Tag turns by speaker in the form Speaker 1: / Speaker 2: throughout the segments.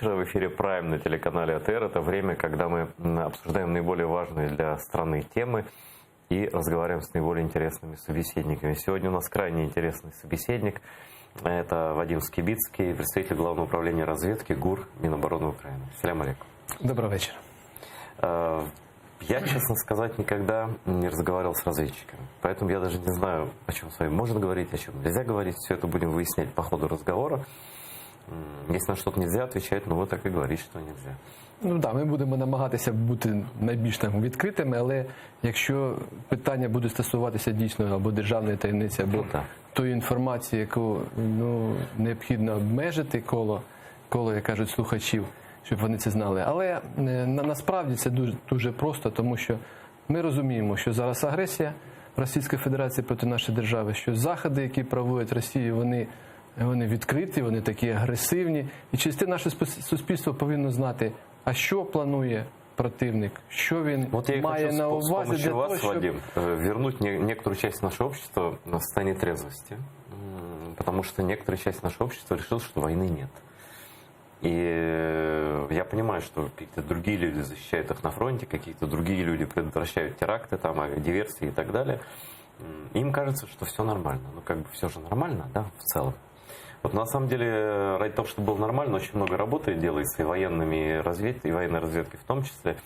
Speaker 1: вечера. В эфире «Прайм» на телеканале АТР. Это время, когда мы обсуждаем наиболее важные для страны темы и разговариваем с наиболее интересными собеседниками. Сегодня у нас крайне интересный собеседник. Это Вадим Скибицкий, представитель Главного управления разведки ГУР Минобороны Украины. Салям алейкум.
Speaker 2: Добрый вечер.
Speaker 1: Я, честно сказать, никогда не разговаривал с разведчиками. Поэтому я даже не знаю, о чем с вами можно говорить, о чем нельзя говорить. Все это будем выяснять по ходу разговора. Если на что-то нельзя отвечать, ну ви так і говоріть, що нельзя.
Speaker 2: Ну так, ми будемо намагатися бути найбільш там відкритими, але якщо питання буде стосуватися дійсно або державної таємниці, або тої інформації, яку необхідно обмежити коло, як кажуть, слухачів, щоб вони це знали. Але насправді це дуже просто, тому що ми розуміємо, що зараз агресія Російської Федерації проти нашої держави, що заходи, які проводять Росія, вони відкриті, вони такі агресивні. І через те наше суспільство повинно знати, а що планує противник, що він має на увазі для того, щоб...
Speaker 1: Вадим, вернуть некоторую часть нашего общества на состояние трезвости, потому что некоторая часть нашего общества решила, что войны нет. И я понимаю, что какие-то другие люди защищают их на фронте, какие-то другие люди предотвращают теракты, там, диверсии и так далее. Им кажется, что все нормально. Ну, как бы все же нормально, да, в целом. Вот на самом деле, ради того, чтобы было нормально, очень много работы делается и военными, и военной разведкой в том числе.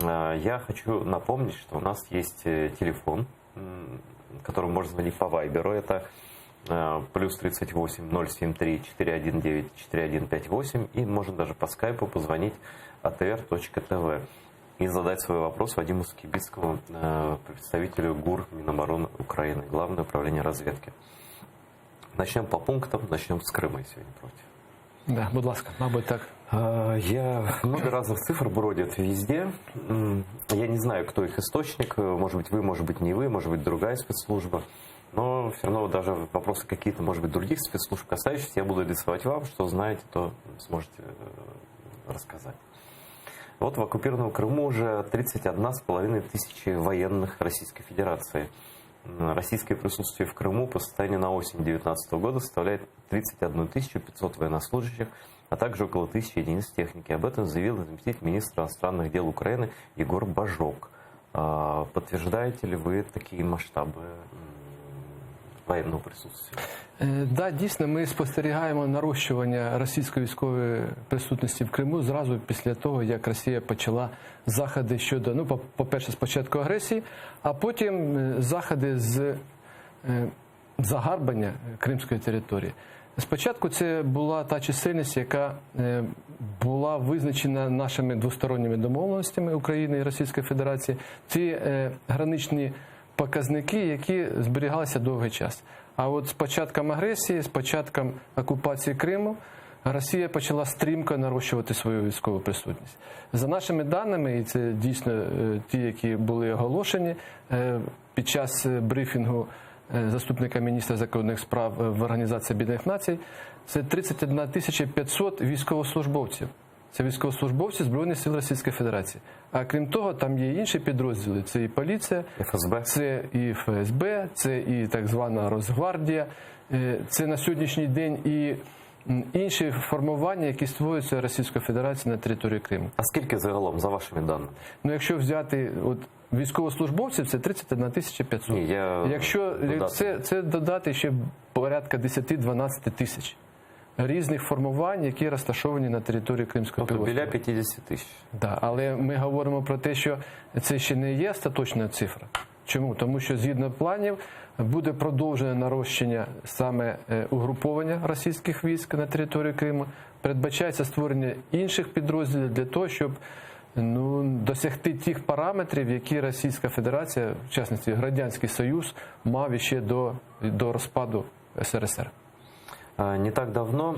Speaker 1: Я хочу напомнить, что у нас есть телефон, которым можно звонить по Вайберу. Это плюс 38 073 419 4158. И можно даже по скайпу позвонить atr.tv и задать свой вопрос Вадиму Скибицкому, представителю ГУР Минобороны Украины, Главное управление разведки. Начнем по пунктам, начнем с Крыма, если вы не против.
Speaker 2: Да, будь ласка, мабуть, так.
Speaker 1: Много разных цифр бродят везде. Я не знаю, кто их источник. Может быть, вы, может быть, не вы, может быть, другая спецслужба. Но все равно даже вопросы какие-то, может быть, других спецслужб касающиеся, я буду адресовать вам. Что знаете, то сможете рассказать. Вот в оккупированном Крыму уже 31,5 тысячи военных Российской Федерации. Российское присутствие в Крыму по состоянию на осень 2019 года составляет 31 500 военнослужащих, а также около 1000 единиц техники. Об этом заявил заместитель министра иностранных дел Украины Егор Бажок. Подтверждаете ли вы такие масштабы воєнного присутствия?
Speaker 2: Да, дійсно, ми спостерігаємо нарощування російської військової присутності в Криму зразу після того, як Росія почала заходи щодо, по-перше, спочатку агресії, а потім заходи з загарбання кримської території. Спочатку це була та чисельність, яка була визначена нашими двосторонніми домовленостями України і Російської Федерації. Ці граничні показники, які зберігалися довгий час. А от з початком агресії, з початком окупації Криму, Росія почала стрімко нарощувати свою військову присутність. За нашими даними, і це дійсно ті, які були оголошені під час брифінгу заступника міністра закордонних справ в Організації Об'єднаних Націй, це 31 500 військовослужбовців. Це військовослужбовці Збройних сил Російської Федерації. А крім того, там є інші підрозділи. Це і поліція,
Speaker 1: ФСБ.
Speaker 2: це і ФСБ, це і так звана Росгвардія, це на сьогоднішній день і інші формування, які створюються Російською Федерацією на території Криму.
Speaker 1: А скільки загалом, за вашими даними?
Speaker 2: Ну, якщо взяти військовослужбовців, це 31 500.
Speaker 1: Ні,
Speaker 2: якщо це додати ще порядка 10-12 тисяч різних формувань, які розташовані на території Кримського півострова.
Speaker 1: Біля 50 тисяч.
Speaker 2: Да, але ми говоримо про те, що це ще не є остаточна цифра. Чому? Тому що згідно планів буде продовжене нарощення саме угруповання російських військ на території Криму. Передбачається створення інших підрозділів для того, щоб досягти тих параметрів, які Російська Федерація, в частності Радянський Союз, мав ще до розпаду СРСР.
Speaker 1: Не так давно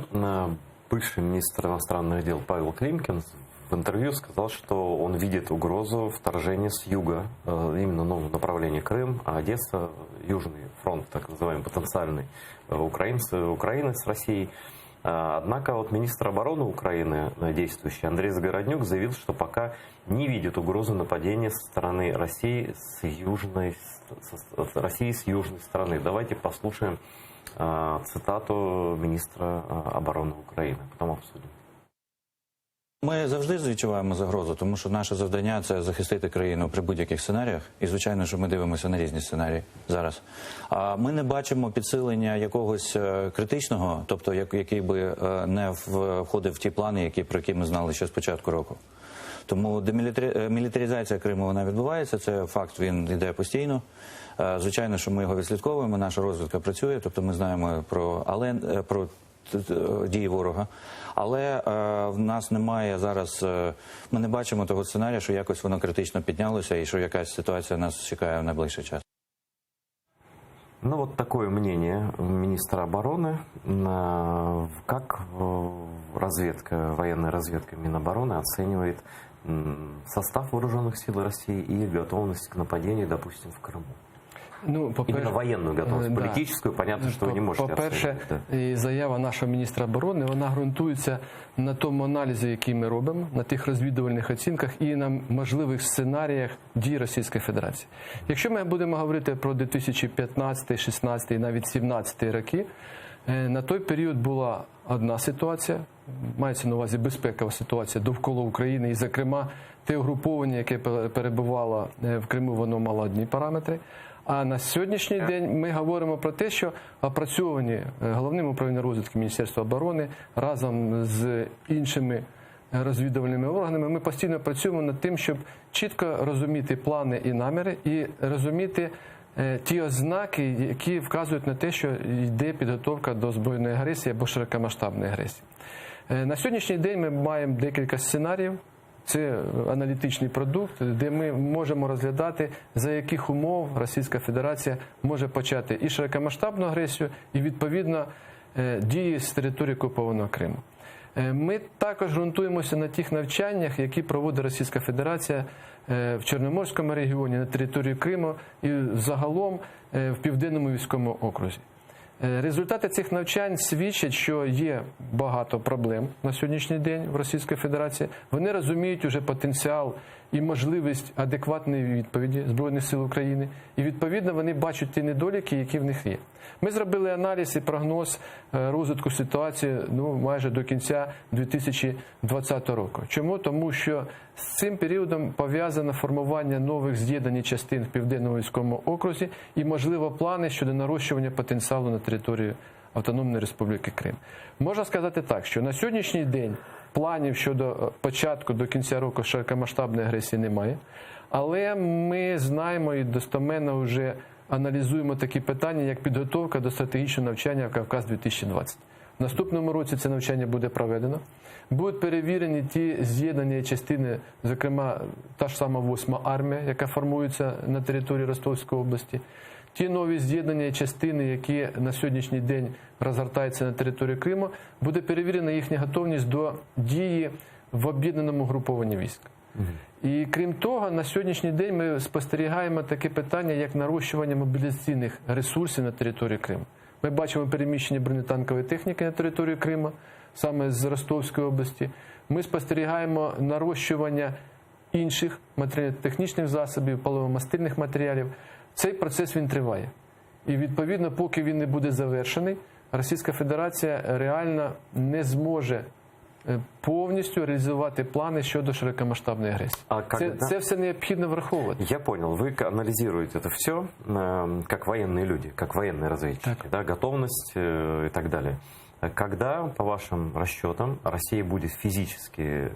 Speaker 1: бывший министр иностранных дел Павел Климкин в интервью сказал, что он видит угрозу вторжения с юга, именно направление Крым, а Одесса, Южный фронт, так называемый, потенциальный, Украины с Россией. Однако вот министр обороны Украины, действующий Андрей Загороднюк, заявил, что пока не видит угрозы нападения со стороны России с южной стороны. Давайте послушаем цитату министра обороны Украины, потом обсудим.
Speaker 3: Ми завжди відчуваємо загрозу, тому що наше завдання – це захистити країну при будь-яких сценаріях. І, звичайно, що ми дивимося на різні сценарії зараз. А ми не бачимо підсилення якогось критичного, тобто який би не входив в ті плани, про які ми знали ще з початку року. Тому мілітаризація Криму, вона відбувається, це факт, він йде постійно. Звичайно, що ми його відслідковуємо, наша розвідка працює, тобто ми знаємо про дії ворога. Але в нас немає зараз, ми не бачимо того сценарію, що якось воно критично піднялося і що якась ситуація нас чекає в найближчий час.
Speaker 1: Ну вот такое мнение министра обороны. Как военная разведка Минобороны оценивает состав вооруженных сил России и готовность к нападению, допустим, в Крыму?
Speaker 2: Ну,
Speaker 1: Именно военную готовность,
Speaker 2: да.
Speaker 1: Политическую, понятно, что вы не можете
Speaker 2: По-перше,
Speaker 1: оценивать. Да.
Speaker 2: і заява нашого міністра оборони, вона ґрунтується на тому аналізі, який ми робимо, на тих розвідувальних оцінках і на можливих сценаріях дій Російської Федерації. Якщо ми будемо говорити про 2015, 2016 і навіть 2017 роки, на той період була одна ситуація, мається на увазі безпекова ситуація довкола України, і, зокрема, те угруповання, яке перебувало в Криму, воно мало одні параметри. А на сьогоднішній день ми говоримо про те, що опрацьовані Головним управлінням розвідки Міністерства оборони разом з іншими розвідувальними органами, ми постійно працюємо над тим, щоб чітко розуміти плани і наміри, і розуміти ті ознаки, які вказують на те, що йде підготовка до збройної агресії або широкомасштабної агресії. На сьогоднішній день ми маємо декілька сценаріїв. Це аналітичний продукт, де ми можемо розглядати, за яких умов Російська Федерація може почати і широкомасштабну агресію, і, відповідно, дії з території окупованого Криму. Ми також ґрунтуємося на тих навчаннях, які проводить Російська Федерація в Чорноморському регіоні, на території Криму і загалом в Південному військовому окрузі. Результати цих навчань свідчать, що є багато проблем на сьогоднішній день в Російській Федерації. Вони розуміють уже потенціал і можливість адекватної відповіді Збройних сил України. І, відповідно, вони бачать ті недоліки, які в них є. Ми зробили аналіз і прогноз розвитку ситуації майже до кінця 2020 року. Чому? Тому що з цим періодом пов'язане формування нових з'єднаних частин в Південному військовому окрузі і, можливо, плани щодо нарощування потенціалу на території Автономної Республіки Крим. Можна сказати так, що на сьогоднішній день планів щодо початку до кінця року широкомасштабної агресії немає, але ми знаємо і достеменно вже аналізуємо такі питання, як підготовка до стратегічного навчання «Кавказ-2020». В наступному році це навчання буде проведено. Будуть перевірені ті з'єднані частини, зокрема, та ж сама 8-ма армія, яка формується на території Ростовської області. Ті нові з'єднані частини, які на сьогоднішній день розгортаються на території Криму, буде перевірена їхня готовність до дії в об'єднаному групованні військ. І крім того, на сьогоднішній день ми спостерігаємо таке питання, як нарощування мобілізаційних ресурсів на території Криму. Ми бачимо переміщення бронетанкової техніки на територію Криму, саме з Ростовської області. Ми спостерігаємо нарощування інших матеріально-технічних засобів, паливомастильних матеріалів. Цей процес, він триває. І, відповідно, поки він не буде завершений, Російська Федерація реально не зможе повністю реалізувати плани щодо широкомасштабної агресії. Це все необхідно враховувати.
Speaker 1: Я понял. Вы анализируете это все как военные люди, как военные разведчики, да, готовность и так далее. Когда, по вашим расчетам, Россия будет физически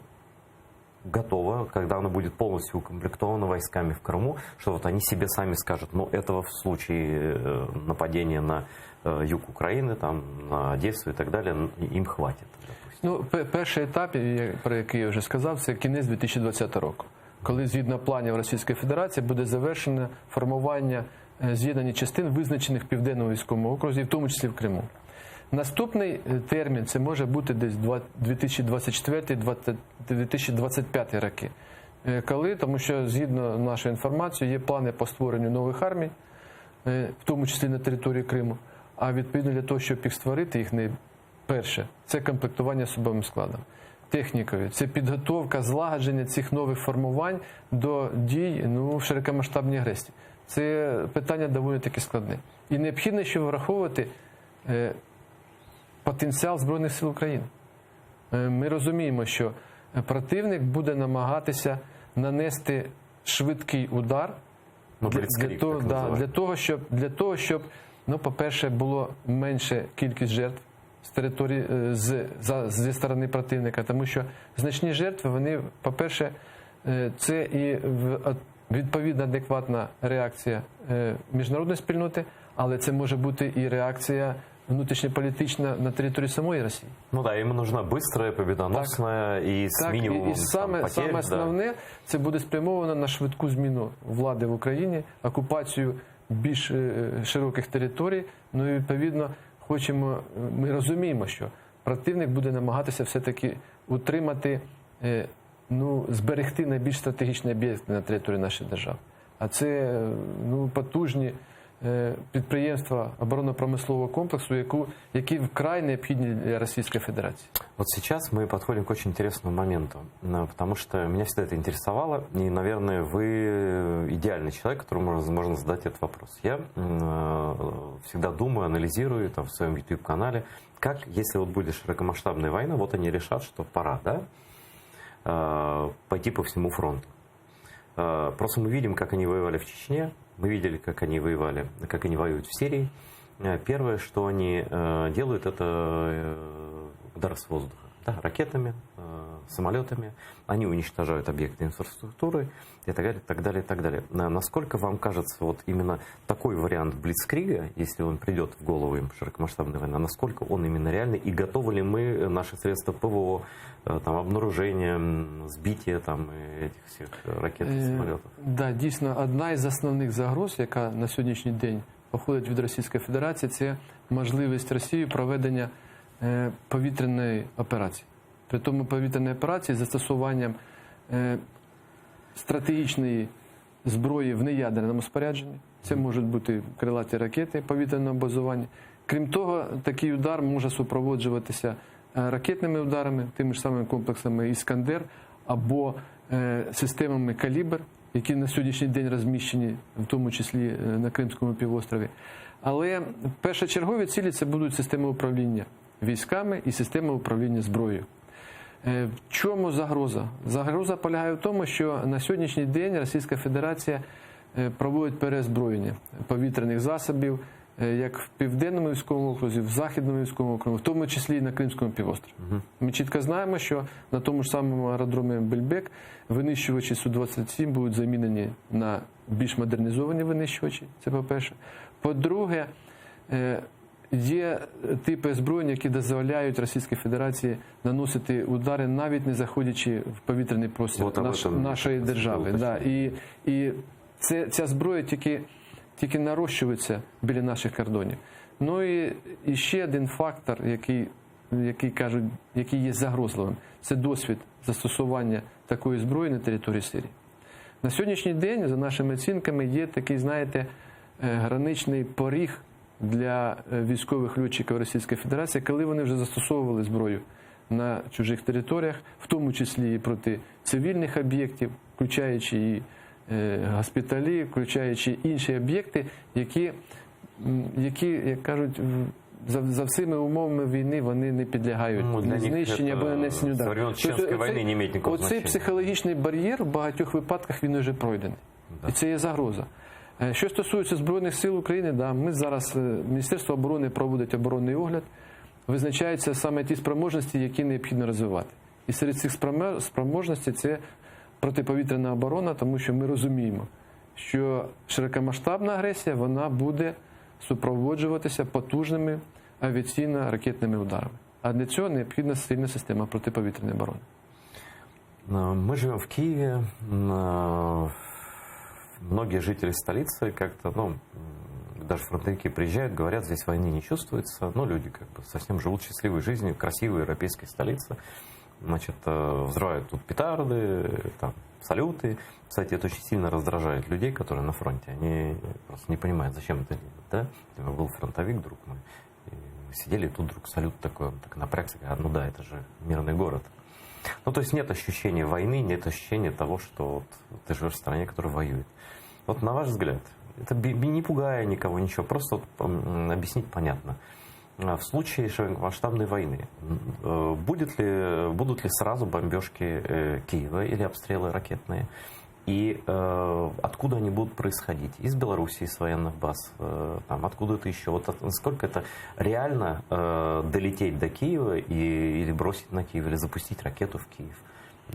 Speaker 1: готова, когда она будет полностью укомплектована войсками в Крыму, что вот они себе сами скажут, этого в случае нападения на юг Украины, там, на Одессу и так далее, им хватит?
Speaker 2: Перший етап, про який я вже сказав, це кінець 2020 року, коли згідно планів Російської Федерації буде завершено формування з'єднаних частин, визначених в Південному військовому окрузі, в тому числі в Криму. Наступний термін це може бути десь 2024-2025 роки. Коли? Тому що, згідно нашої інформації, є плани по створенню нових армій, в тому числі на території Криму, а відповідно для того, щоб їх створити, їх перше – це комплектування особовим складом, технікою, це підготовка, злагодження цих нових формувань до дій в широкомасштабній агресії. Це питання доволі таки складне. І необхідно ще враховувати потенціал Збройних сил України. Ми розуміємо, що противник буде намагатися нанести швидкий удар
Speaker 1: Ну, бліцкриг, так називаємо.
Speaker 2: для того, щоб ну, по-перше, було менше кількість жертв з території зі сторони противника, тому що значні жертви, вони, по-перше, це і відповідна адекватна реакція міжнародної спільноти, але це може бути і реакція внутрішньополітична на території самої Росії.
Speaker 1: Ну да, им нужна быстрая, победоносная и с
Speaker 2: Так,
Speaker 1: минимумом
Speaker 2: і саме
Speaker 1: потерь. Да.
Speaker 2: основне, це буде спрямовано на швидку зміну влади в Україні, окупацію більш широких територій. Ну і відповідно ми розуміємо, що противник буде намагатися все-таки утримати, зберегти найбільш стратегічні об'єкти на території нашої держави. А це потужні підприємства оборонно-промислового комплексу, які вкрай необхідні для Російської Федерації.
Speaker 1: Вот сейчас мы подходим к очень интересному моменту, потому что меня всегда это интересовало, и, наверное, вы идеальный человек, которому можно задать этот вопрос. Я всегда думаю, анализирую там, в своем YouTube-канале, как, если вот будет широкомасштабная война, вот они решат, что пора, да, пойти по всему фронту. Просто мы видим, как они воевали в Чечне, мы видели, как они воевали, как они воюют в Сирии. Первое, что они делают, это удары с воздуха, да, ракетами, самолетами. Они уничтожают объекты инфраструктуры и так далее, так далее, так далее. Насколько вам кажется, вот именно такой вариант блицкрига, если он придет в голову им, широкомасштабная война, насколько он именно реальный, и готовы ли мы, наши средства ПВО, там, обнаружения, сбития там, этих всех ракет и самолетов?
Speaker 2: Да, дійсно, одна із основних загроз, яка на сьогоднішній день походить від Російської Федерації, це можливість Росії проведення повітряної операції. При тому повітряної операції з застосуванням стратегічної зброї в неядерному спорядженні. Це можуть бути крилаті ракети повітряного базування. Крім того, такий удар може супроводжуватися ракетними ударами, тими ж самими комплексами «Іскандер» або системами «Калібр», які на сьогоднішній день розміщені, в тому числі на Кримському півострові. Але першочергові цілі – це будуть системи управління військами і системи управління зброєю. В чому загроза? Загроза полягає в тому, що на сьогоднішній день Російська Федерація проводить переозброєння повітряних засобів, як в Південному військовому окрузі, в Західному військовому окрузі, в тому числі і на Кримському півострові. Ми чітко знаємо, що на тому ж самому аеродромі Бельбек винищувачі Су-27 будуть замінені на більш модернізовані винищувачі, це по-перше. По-друге, є типи озброєння, які дозволяють Російській Федерації наносити удари, навіть не заходячи в повітряний простір нашої держави. Да. І ця зброя тільки нарощується біля наших кордонів. Ну і ще один фактор, який є загрозливим, це досвід застосування такої зброї на території Сирії. На сьогоднішній день, за нашими оцінками, є такий, знаєте, граничний поріг для військових льотчиків Російської Федерації, коли вони вже застосовували зброю на чужих територіях, в тому числі і проти цивільних об'єктів, включаючи і госпіталі, включаючи інші об'єкти, які, як кажуть, за всіми умовами війни вони не підлягають знищенню або нанесенню удару. Оцей психологічний бар'єр в багатьох випадках він вже пройдений. І це є загроза. Що стосується Збройних сил України, да, ми зараз, Міністерство оборони проводить оборонний огляд, визначаються саме ті спроможності, які необхідно розвивати. І серед цих спроможностей це протиповітряна оборона, тому що ми розуміємо, що широкомасштабна агресія, вона буде супроводжуватися потужними авіаційно-ракетними ударами. А для цього необхідна сильна система протиповітряної оборони.
Speaker 1: Мы живем в Киеве. Многие жители столицы как-то, даже фронтовики приезжают, говорят, здесь войны не чувствуется. Люди как бы совсем живут счастливой жизнью, красивой европейской столице. Значит, взрывают тут петарды, там, салюты. Кстати, это очень сильно раздражает людей, которые на фронте. Они просто не понимают, зачем это делать. Да? Был фронтовик, друг мой. И сидели, и тут вдруг салют такой, он так напрягся, говорит, это же мирный город. То есть нет ощущения войны, нет ощущения того, что ты живешь в стране, которая воюет. На ваш взгляд, это не пугая никого, ничего, просто объяснить понятно. в случае широкомасштабной войны будут ли сразу бомбежки Киева или обстрелы ракетные? И откуда они будут происходить? Из Белоруссии, из военных баз, там, откуда-то еще? Вот насколько это реально долететь до Киева или бросить на Киев, или запустить ракету в Київ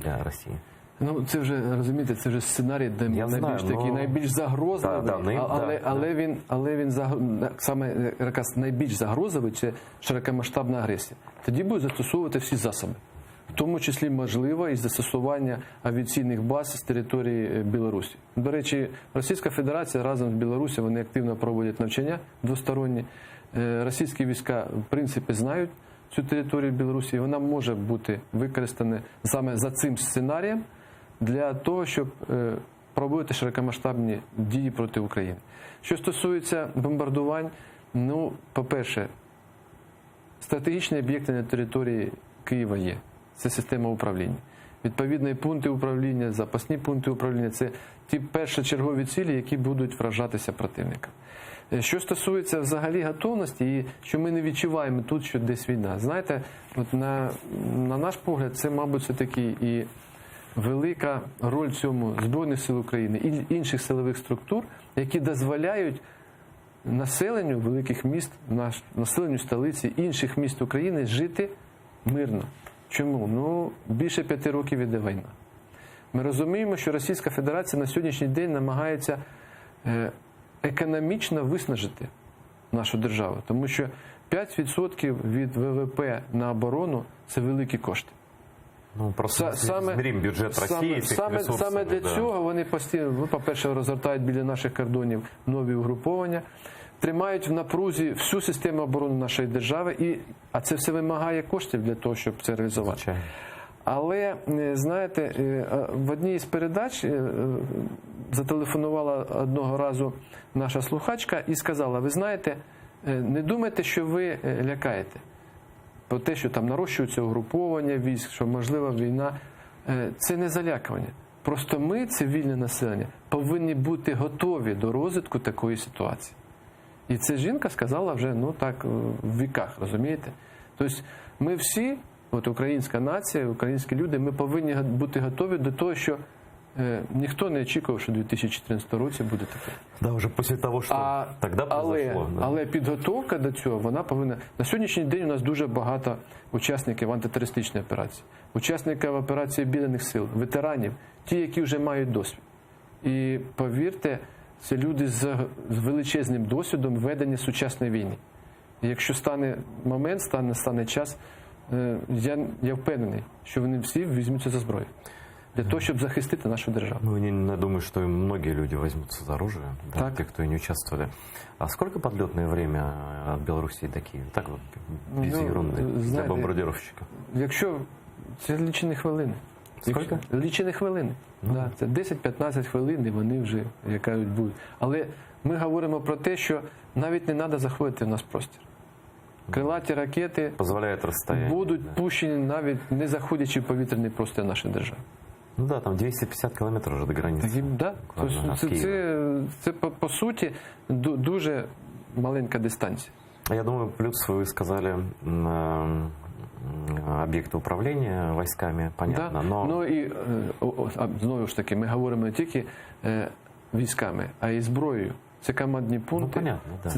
Speaker 1: для Росії?
Speaker 2: Ну, це вже, розумієте, це вже сценарій, де найбільш загрозливий, але він саме якраз найбільш загрозливий – це широкомасштабна агресія. Тоді будуть застосовувати всі засоби. В тому числі, можливо, і застосування авіаційних баз з території Білорусі. До речі, Російська Федерація разом з Білорусі, вони активно проводять навчання двосторонні. Російські війська, в принципі, знають цю територію Білорусі, і вона може бути використана саме за цим сценарієм для того, щоб проводити широкомасштабні дії проти України. Що стосується бомбардувань, ну, по-перше, стратегічні об'єкти на території Києва є. Це система управління. Відповідні пункти управління, запасні пункти управління – це ті першочергові цілі, які будуть вражатися противникам. Що стосується взагалі готовності, і що ми не відчуваємо тут, що десь війна. Знаєте, от на наш погляд, це, мабуть, все-таки і велика роль цьому Збройних сил України і інших силових структур, які дозволяють населенню великих міст, населенню столиці, інших міст України жити мирно. Чому? Ну, більше 5 років іде війна. Ми розуміємо, що Російська Федерація на сьогоднішній день намагається економічно виснажити нашу державу, тому що 5% від ВВП на оборону – це великі кошти.
Speaker 1: Ну, просто змірім бюджет Росії цих ресурсів.
Speaker 2: Саме для цього вони постійно, по-перше, розгортають біля наших кордонів нові угруповання, тримають в напрузі всю систему оборони нашої держави, а це все вимагає коштів для того, щоб це реалізувати.
Speaker 1: Звичайно.
Speaker 2: Але, знаєте, в одній із передач зателефонувала одного разу наша слухачка і сказала: ви знаєте, не думайте, що ви лякаєте. Про те, що там нарощується угруповання військ, що можлива війна, це не залякування. Просто ми, цивільне населення, повинні бути готові до розвитку такої ситуації. І ця жінка сказала вже, ну так, в віках, розумієте? Тобто ми всі, от українська нація, українські люди, ми повинні бути готові до того, що ніхто не очікував, що у 2014 році буде таке.
Speaker 1: Да, вже після того, що тоді произошло.
Speaker 2: Але підготовка до цього, вона повинна... На сьогоднішній день у нас дуже багато учасників антитерористичної операції, учасників операції Об'єднаних сил, ветеранів, ті, які вже мають досвід. І повірте, це люди з величезним досвідом ведення сучасної війни. І якщо стане момент, стане час, я впевнений, що вони всі візьмуться за зброю. Для того, щоб захистити нашу державу.
Speaker 1: Ну, я думаю, что многие люди возьмутся за оружие, да, те, кто не участвовали. А сколько подлетное время от Белоруссии до Киева? Так вот, без ерунди, для бомбардировщика.
Speaker 2: Якщо це лічені хвилини.
Speaker 1: Скільки?
Speaker 2: Лічені хвилини. Да, це 10-15 хвилин, і вони вже, як кажуть, будуть. Але ми говоримо про те, що навіть не треба заходити в наш простір. Крилаті ракети будуть пущені, навіть не заходячи в повітряний простір нашої держави.
Speaker 1: Ну да, там 250 кілометрів вже до границі.
Speaker 2: Да. Це по суті, дуже маленька дистанція.
Speaker 1: Я думаю, плюс ви сказали об'єкти управління військами, понятно.
Speaker 2: Да.
Speaker 1: Но...
Speaker 2: Ну і, знову ж таки, ми говоримо не тільки військами, а й зброєю. Це командні пункти,
Speaker 1: ну, понятно, да.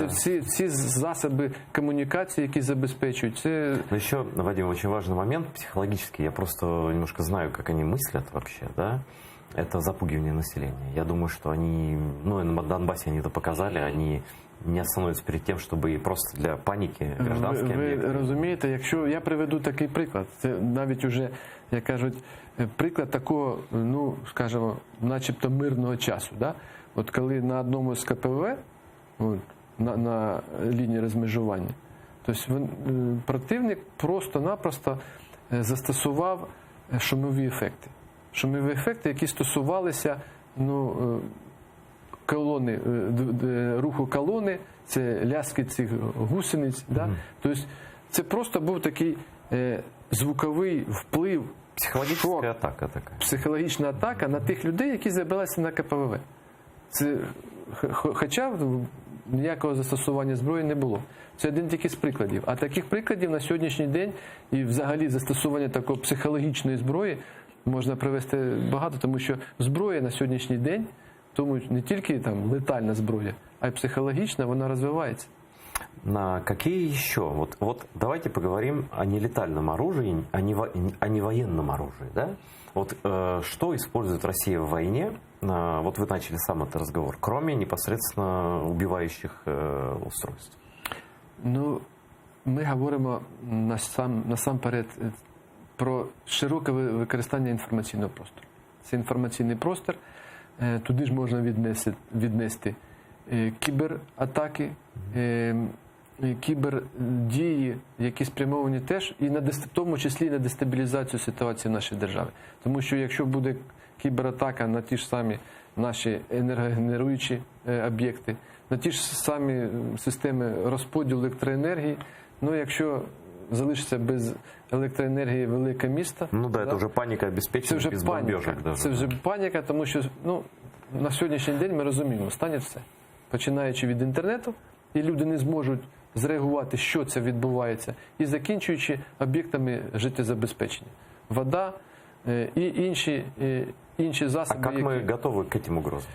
Speaker 2: це всі засоби комунікації, які забезпечують.
Speaker 1: Но еще, Вадим, очень важный момент психологический. Я просто немножко знаю, как они мыслят вообще, да? Это запугивание населения. Я думаю, что они, ну, на Донбассе они это показали, они не остановятся перед тем, чтобы просто для паніки гражданські об'єкти.
Speaker 2: Ви розумієте, якщо я приведу такий приклад, це навіть уже, як кажуть, приклад такого, ну, скажімо, начебто мирного часу, да? От коли на одному з КПВ, на лінії розмежування, тобто противник просто-напросто застосував шумові ефекти. Шумові ефекти, які стосувалися колони, руху колони, це ляски цих гусениць. Да? Тобто це просто був такий звуковий вплив,
Speaker 1: психологічна атака така.
Speaker 2: Психологічна атака на тих людей, які зібралися на КПВВ. Це, хоча ніякого застосування зброї не було. Це один тільки з прикладів. А таких прикладів на сьогоднішній день і взагалі застосування такої психологічної зброї можна привести багато, тому що зброя на сьогоднішній день, тому не тільки там летальна зброя, а й психологічна, вона розвивається.
Speaker 1: На какие еще? Вот давайте поговорим о нелетальном оружии, о невоенном оружии. Да? Вот что использует Россия в войне? Вот вы начали сам этот разговор, кроме непосредственно убивающих устройств.
Speaker 2: Ну, ми говоримо насамперед про широке використання інформаційного простору. Це інформаційний простор, туди ж можна віднести кібератаки, кібердії, які спрямовані теж і в тому числі на дестабілізацію ситуації в нашій державі. Тому що якщо буде кібератака на ті ж самі наші енергогенеруючі об'єкти, на ті ж самі системи розподілу електроенергії, ну якщо залишиться без електроенергії велике місто...
Speaker 1: Ну да, це вже паніка обезпечення без бомбежок.
Speaker 2: Це вже паніка, тому що на сьогоднішній день ми розуміємо, стане все. Починаючи від інтернету, і люди не зможуть зреагувати, що це відбувається, і закінчуючи об'єктами життєзабезпечення. Вода і інші засоби.
Speaker 1: А як ми готові к цим угрозам?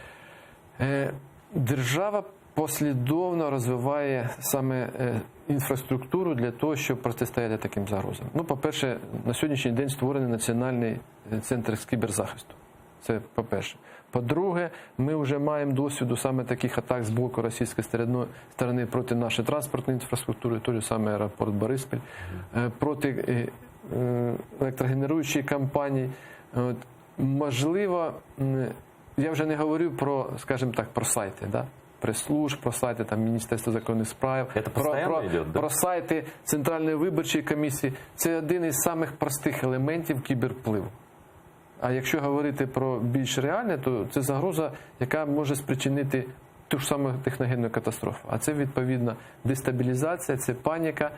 Speaker 2: Держава послідовно розвиває саме інфраструктуру для того, щоб протистояти таким загрозам. Ну, по-перше, на сьогоднішній день створений Національний центр з кіберзахисту. Це по-перше. По-друге, ми вже маємо досвіду саме таких атак з боку російської сторони проти нашої транспортної інфраструктури, той же самий аеропорт Бориспіль, проти електрогенеруючої компанії. Можливо, я вже не говорю про, скажімо так, про сайти, да? Прес-служб, про сайти там, Міністерства закордонних справ, про сайти Центральної виборчої комісії. Це один із самих простих елементів кібервпливу. А якщо говорити про більш реальне, то це загроза, яка може спричинити ту ж саму техногенну катастрофу. А це, відповідно, дестабілізація, це паніка,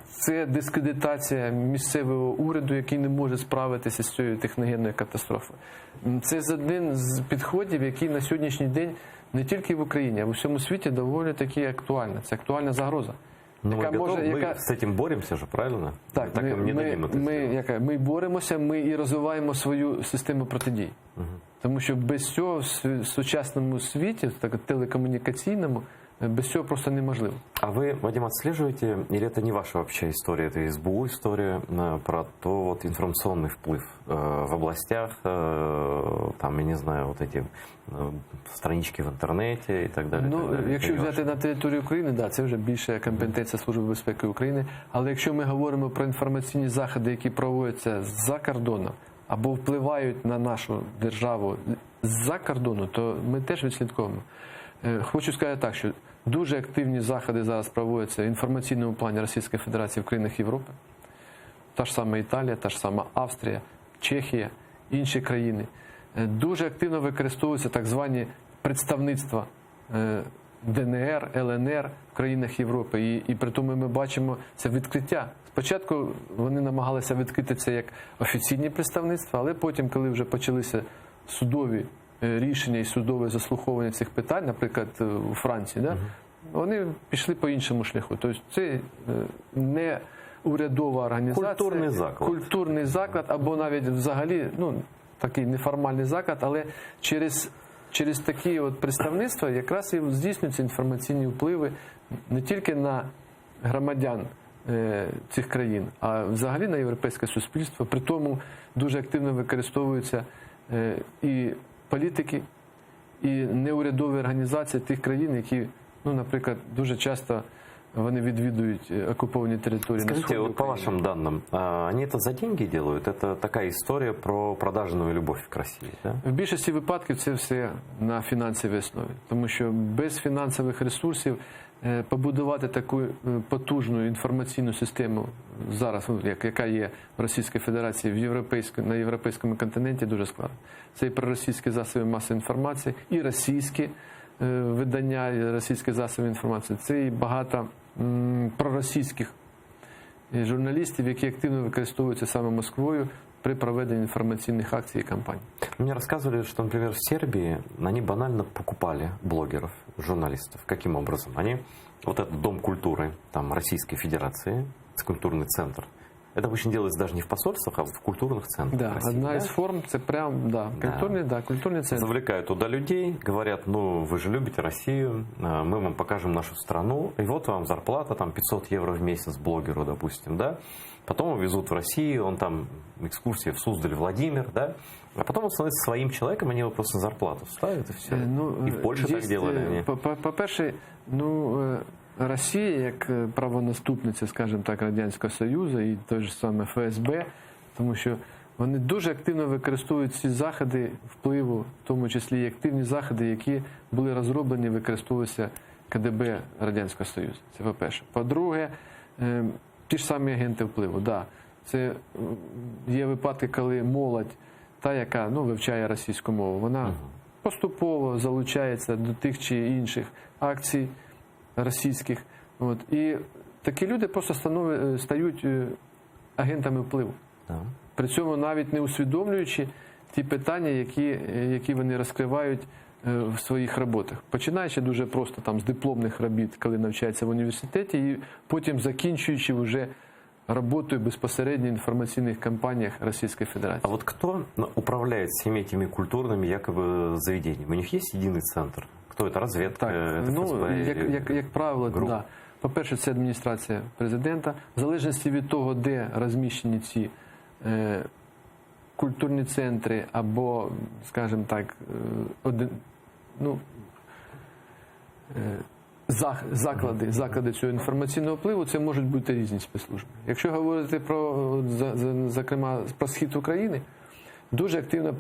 Speaker 2: це дискредитація місцевого уряду, який не може справитися з цією техногенною катастрофою. Це один з підходів, який на сьогоднішній день не тільки в Україні, а в усьому світі доволі таки актуальна. Це актуальна загроза.
Speaker 1: Ну, ми з цим боремося ж, правильно?
Speaker 2: Так, ми боремося, ми і розвиваємо свою систему протидії. Тому що без цього в сучасному світі, так, телекомунікаційному, без цього просто неможливо.
Speaker 1: А вы, Вадим, отслеживаете, или это не ваша вообще история, это СБУ история про то вот информационный вплыв в областях, там, я не знаю, вот эти странички в интернете и так далі?
Speaker 2: Ну,
Speaker 1: так далі.
Speaker 2: Якщо взяти на територію України, да, це вже більше компетенція Служби безпеки України. Але якщо ми говоримо про інформаційні заходи, які проводяться за кордоном, або впливають на нашу державу з-за кордону, то ми теж відслідковуємо. Хочу сказати так, що дуже активні заходи зараз проводяться в інформаційному плані Російської Федерації в країнах Європи. Та ж сама Італія, та ж сама Австрія, Чехія, інші країни. Дуже активно використовуються так звані представництва ДНР, ЛНР в країнах Європи. І при тому ми бачимо це відкриття. Спочатку вони намагалися відкрити це як офіційні представництва, але потім, коли вже почалися судові рішення і судове заслуховування цих питань, наприклад, у Франції, да, вони пішли по іншому шляху. Тобто це не урядова організація. Культурний заклад, або навіть взагалі, ну, такий неформальний заклад, але через такі от представництва якраз і здійснюються інформаційні впливи не тільки на громадян цих країн, а взагалі на європейське суспільство. При тому дуже активно використовуються і політики, і неурядові організації тих країн, які, ну, наприклад, дуже часто вони відвідують окуповані території.
Speaker 1: Скажите, вот по вашим данным, они это за деньги делают? Это такая история про продажную любовь к России, да?
Speaker 2: В більшості випадків це все на фінансовій основі. Тому що без фінансових ресурсів побудувати таку потужну інформаційну систему зараз, яка є в Російській Федерації на європейському континенті, дуже складно. Це і проросійські засоби масової інформації, і російські видання, і російські засоби інформації. Це і багато проросійських журналістів, які активно використовуються саме Москвою при проведении информационных акций и кампаний.
Speaker 1: Мне рассказывали, что, например, в Сербии они банально покупали блогеров, журналистов. Каким образом? Они, вот этот Дом культуры там, Российской Федерации, культурный центр, это обычно делается даже не в посольствах, а в культурных центрах.
Speaker 2: Да,
Speaker 1: России,
Speaker 2: одна
Speaker 1: да?
Speaker 2: из форм, це прям, культурный центр.
Speaker 1: Завлекают туда людей, говорят, ну, вы же любите Россию, мы вам покажем нашу страну, и вот вам зарплата, там, 500 евро в месяц блогеру, допустим, да. Потом его везут в Россию, он там, экскурсия в Суздаль, Владимир, да. А потом он становится своим человеком, они его просто на зарплату ставят, и все. И в Польше так делали они.
Speaker 2: По-перше, Росія, як правонаступниця, скажімо так, Радянського Союзу і той же саме ФСБ, тому що вони дуже активно використовують ці заходи впливу, в тому числі і активні заходи, які були розроблені, використовувалися КДБ Радянського Союзу. Це по-перше. По-друге, ті ж самі агенти впливу. Да, це є випадки, коли молодь, та, яка вивчає російську мову, вона поступово залучається до тих чи інших акцій російських. І такі люди просто стають агентами впливу. При цьому навіть не усвідомлюючи ті питання, які вони розкривають в своїх роботах. Починаючи дуже просто там з дипломних робіт, коли навчаються в університеті, і потім закінчуючи вже работаю безпосередньо в информационных кампаниях Российской Федерации.
Speaker 1: А вот кто управляет всеми этими культурными якобы заведениями? У них есть единый центр? Кто это? Разведка?
Speaker 2: Так,
Speaker 1: это ФСБ?
Speaker 2: як правило, да. По-перше, це адміністрація президента. В залежності від того, де розміщені ці культурні центри або, скажімо так, заклади цього інформаційного впливу, це можуть бути різні спецслужби. Якщо говорити про, зокрема, про схід України, дуже активно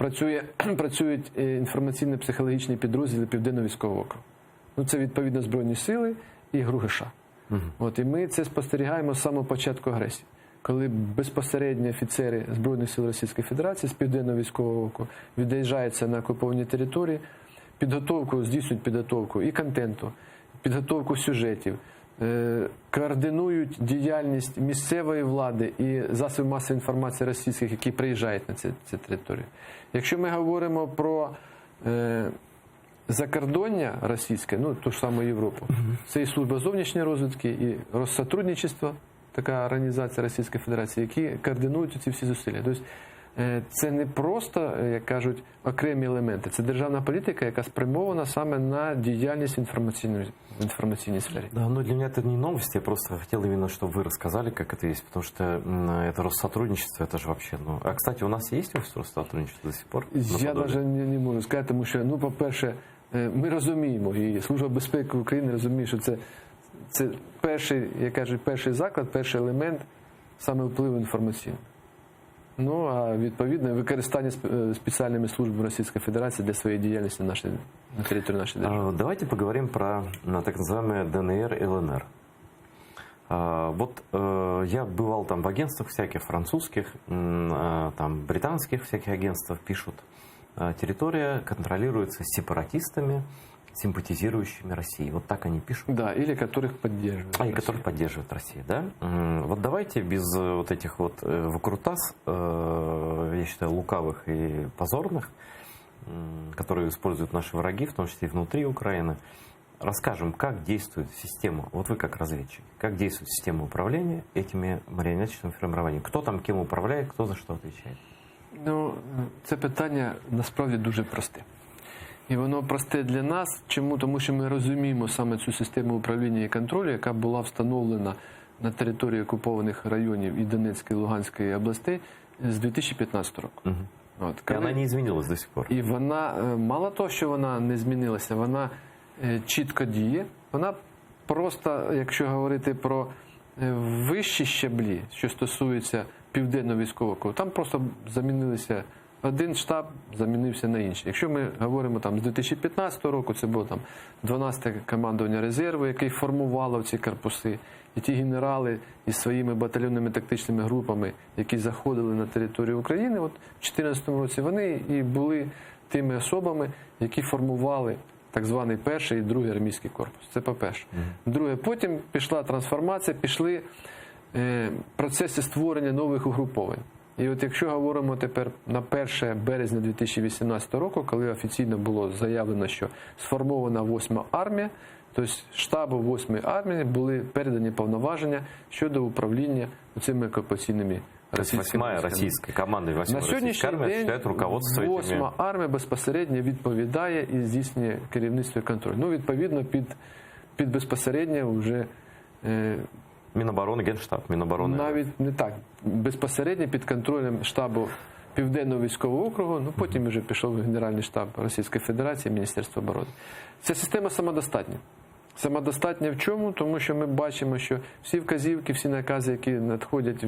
Speaker 2: працюють інформаційно-психологічні підрозділи Південного військового округу. Це, відповідно, Збройні сили і ГРУ ГШ. І ми це спостерігаємо з самого початку агресії, коли безпосередньо офіцери Збройних сил Російської Федерації з Південного військового округу від'їжджаються на окуповані території, здійснюють підготовку і контенту, підготовку сюжетів, координують діяльність місцевої влади і засобів масової інформації російських, які приїжджають на цю територію. Якщо ми говоримо про закордоння російське, ту ж саму Європу, це і служба зовнішньої розвідки, і Россотрудничество, така організація Російської Федерації, які координують ці всі зусилля. Тобто це не просто, як кажуть, окремі елементи, це державна політика, яка спрямована саме на діяльність в информационной сфере.
Speaker 1: Да, но для меня это не новость, я просто хотел именно, чтобы вы рассказали, как это есть, потому что это Россотрудничество, это же вообще, А, кстати, у нас есть офис Россотрудничества до сих пор?
Speaker 2: Я навіть не можу сказати, тому що, по-перше, ми розуміємо, і Служба безпеки України розуміє, що це перший, як кажуть, перший заклад, перший елемент саме впливу інформаційного. А відповідно використання спеціальними службами Російської Федерації для своєї діяльності на території нашої держави.
Speaker 1: Давайте поговорим про так называемые ДНР и ЛНР. Я бывал там в агентствах всяких французских, там британских всяких агентств пишут. Территория контролируется сепаратистами, симпатизирующими России. Вот так они пишут.
Speaker 2: Да, или которых поддерживают.
Speaker 1: И которых поддерживает Россия, да? Вот давайте без вот этих вот выкрутас, я считаю, лукавых и позорных, которые используют наши враги, в том числе и внутри Украины, расскажем, как действует система, вот вы как разведчик, как действует система управления этими марионеточными формированиями. Кто там кем управляет, кто за что отвечает?
Speaker 2: Це питання насправді дуже просте. І воно просте для нас. Чому? Тому що ми розуміємо саме цю систему управління і контролю, яка була встановлена на території окупованих районів і Донецької, і Луганської областей з 2015 року.
Speaker 1: І вона не змінилась до сих пор.
Speaker 2: І вона, мало того, що вона не змінилася, вона чітко діє. Вона просто, якщо говорити про вищі щаблі, що стосується Південного військового округу, там просто замінилися. Один штаб замінився на інший. Якщо ми говоримо з 2015 року, це було 12-те командування резерву, яке формувало ці корпуси. І ті генерали із своїми батальйонними тактичними групами, які заходили на територію України, в 2014 році вони і були тими особами, які формували так званий перший і другий армійський корпус. Це по-перше. Друге, потім пішла трансформація, пішли процеси створення нових угруповань. І от якщо говоримо тепер на 1 березня 2018 року, коли офіційно було заявлено, що сформована 8-ма армія, тобто штабу 8-ї армії були передані повноваження щодо управління цими окупаційними
Speaker 1: То есть
Speaker 2: російськими
Speaker 1: 8-я
Speaker 2: військами.
Speaker 1: российская команда и 8-я
Speaker 2: На
Speaker 1: российская
Speaker 2: сьогоднішній
Speaker 1: армия
Speaker 2: день
Speaker 1: осуществляет руководство этими...
Speaker 2: 8-ма армія безпосередньо відповідає і здійснює керівництво і контроль. Ну, відповідно, під безпосередньо вже
Speaker 1: Міноборони, Генштаб, Міноборони.
Speaker 2: навіть не так. Безпосередньо під контролем штабу Південного військового округу, ну потім вже пішов Генеральний штаб Російської Федерації, Міністерство оборони. Ця система самодостатня. Самодостатня в чому? Тому що ми бачимо, що всі вказівки, всі накази, які надходять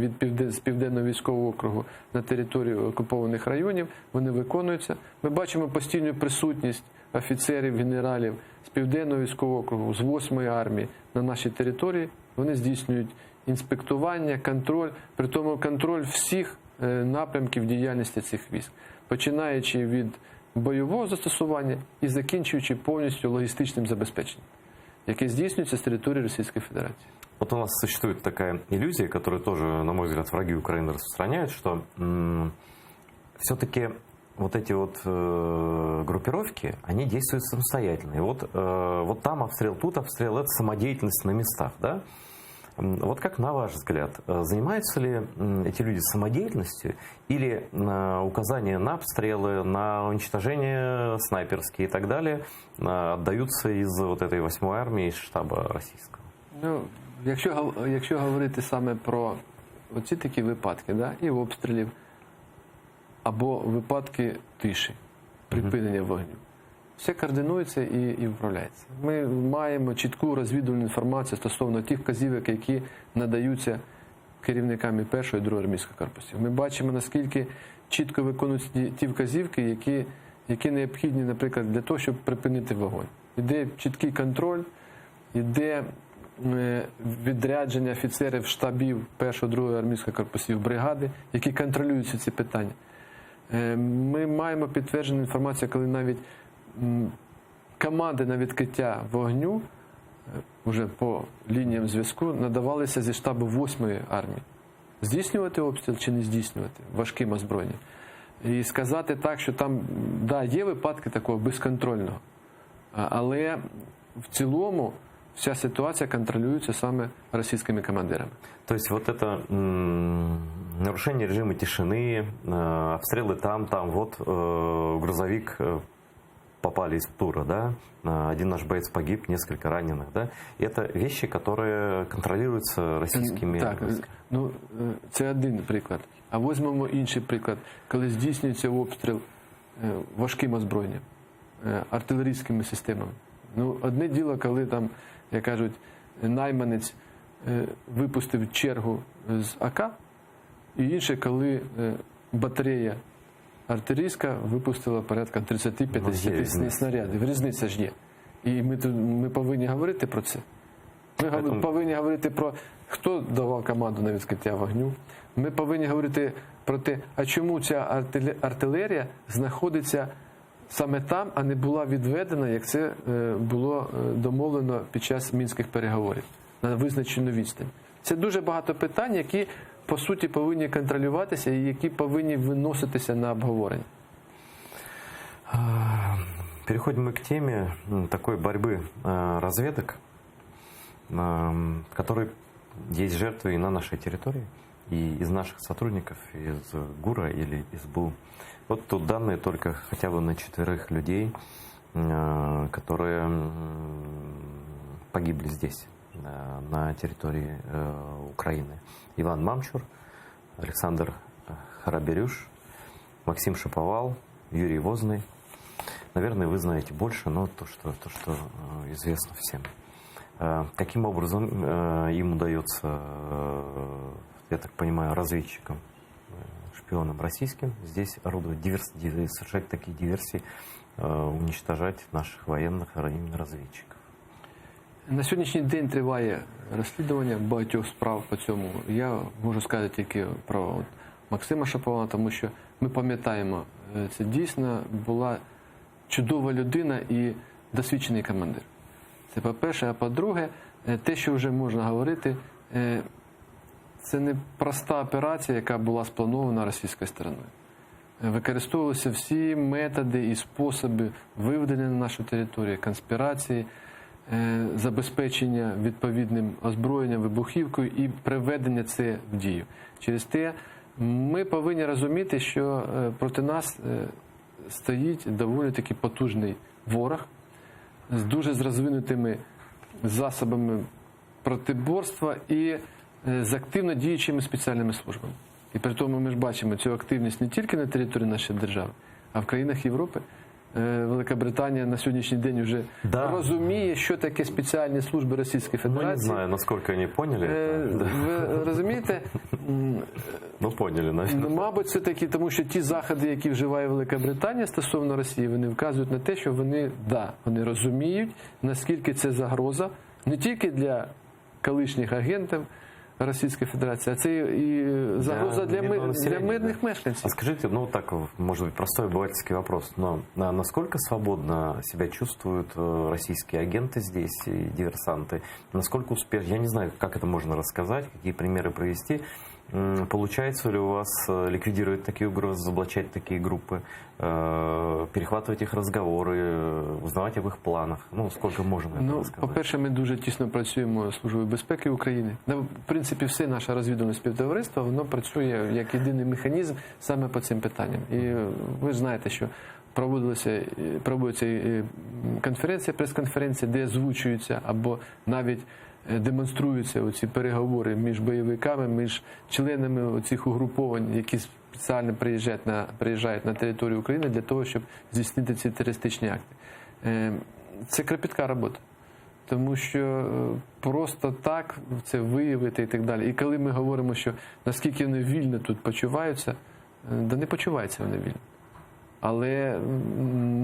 Speaker 2: з Південного військового округу на територію окупованих районів, вони виконуються. Ми бачимо постійну присутність офіцерів, генералів з Південного військового округу, з 8-ї армії на нашій території. Вони здійснюють інспектування, контроль, при тому контроль всіх напрямків діяльності цих військ, починаючи від бойового застосування і закінчуючи повністю логістичним забезпеченням, яке здійснюється з території Російської Федерації.
Speaker 1: Вот у нас существует такая иллюзия, которую тоже, на мой взгляд, враги Украины распространяют, что все-таки вот эти вот группировки, они действуют самостоятельно. И вот там обстрел, тут обстрел, это самодеятельность на местах, да? Вот как на ваш взгляд, занимаются ли эти люди самодеятельностью или указания на обстрелы, на уничтожение снайперские и так далее отдаются из вот этой 8-й армии, из штаба российского?
Speaker 2: Ну, якщо говорити саме про оці такі випадки, да, і обстрілів, або випадки тиші, припинення вогню, все координується і управляється. Ми маємо чітку розвідувальну інформацію стосовно тих вказівок, які надаються керівниками 1-ї і 2-ї армійських корпусів. Ми бачимо, наскільки чітко виконуються ті вказівки, які необхідні, наприклад, для того, щоб припинити вогонь. Іде чіткий контроль, іде відрядження офіцерів штабів 1-ї, 2-ї армійських корпусів бригади, які контролюють ці питання. Ми маємо підтверджену інформацію, коли навіть команди на відкриття вогню вже по лініям зв'язку надавалися зі штабу 8-ї армії. Здійснювати обстріл чи не здійснювати важким озброєнням. І сказати так, що там, да, є випадки такого безконтрольного, але в цілому вся ситуація контролюється саме російськими командирами.
Speaker 1: То есть вот это нарушение режима тишины, обстрелы там, вот грузовик попали из тура, да, один наш боец погиб, несколько раненых, да, и это вещи, которые контролируются российскими войсками.
Speaker 2: Ну, це один приклад. А візьмемо інший приклад, коли здійснюється обстріл важким озброєнням, артилерійськими системами. Ну, одне діло, коли там, як кажуть, найманець випустив чергу з АК, і інше, коли батарея артилерійська випустила порядка 35-50 снарядів. Різниця ж є. І ми повинні говорити про це. Ми повинні говорити про, хто давав команду на відкриття вогню. Ми повинні говорити про те, а чому ця артилерія знаходиться саме там, а не була відведена, як це було домовлено під час мінських переговорів, на визначену відстань. Це дуже багато питань, які, по суті, повинні контролюватися і які повинні виноситися на обговорення.
Speaker 1: Переходим мы к теме такой борьбы разведок, которой есть жертвы и на нашей территории, и из наших сотрудников, из ГУРа или из СБУ. Вот тут данные только хотя бы на 4 людей, которые погибли здесь, на территории Украины. Иван Мамчур, Александр Хараберюш, Максим Шаповал, Юрий Возный. Наверное, вы знаете больше, но то, что известно всем. Каким образом им удается, я так понимаю, разведчикам, шпионам российским здесь орудовать, совершать такие диверсии, уничтожать наших военных, а именно разведчиков?
Speaker 2: На сьогоднішній день триває розслідування багатьох справ по цьому. Я можу сказати тільки про Максима Шаповала, тому що ми пам'ятаємо, це дійсно була чудова людина і досвідчений командир. Це по-перше, а по-друге, те, що вже можна говорити, це не проста операція, яка була спланована російською стороною. Використовувалися всі методи і способи виведення на нашу територію, конспірації, забезпечення відповідним озброєнням, вибухівкою і приведення це в дію. Через те ми повинні розуміти, що проти нас стоїть доволі таки потужний ворог з дуже розвинутими засобами протиборства і з активно діючими спеціальними службами. І при тому ми ж бачимо цю активність не тільки на території нашої держави, а в країнах Європи. Велика Британія на сьогоднішній день вже розуміє, що таке спеціальні служби Російської Федерації.
Speaker 1: Ну, не знаю, наскільки вони поняли.
Speaker 2: Ви розумієте?
Speaker 1: Ну, поняли, навіть.
Speaker 2: Мабуть, це таки, тому що ті заходи, які вживає Велика Британія стосовно Росії, вони вказують на те, що вони розуміють, наскільки це загроза не тільки для колишніх агентів Российской Федерации, а це і загроза для мирных мешканцев.
Speaker 1: А скажите, ну так, может быть, простой обывательский вопрос, но насколько свободно себя чувствуют российские агенты здесь и диверсанты? Насколько успешно? Я не знаю, как это можно рассказать, какие примеры привести. Получается ли у вас ликвидировать такие угрозы, разоблачать такие группы, перехватывать их разговоры, узнавать об их планах? Ну, сколько можна це сказати?
Speaker 2: По-перше, ми дуже тісно працюємо з Службою безпеки України. В принципі, все наше розвідувальне співтовариство, воно працює як єдиний механізм саме по цим питанням. І ви знаєте, що проводиться конференція, прес-конференція, де озвучуються або навіть демонструються оці переговори між бойовиками, між членами цих угруповань, які спеціально приїжджають на територію України для того, щоб здійснити ці терористичні акти. Це кропітка робота. Тому що просто так це виявити і так далі. І коли ми говоримо, що наскільки вони вільно тут почуваються, да не почуваються вони вільно. Але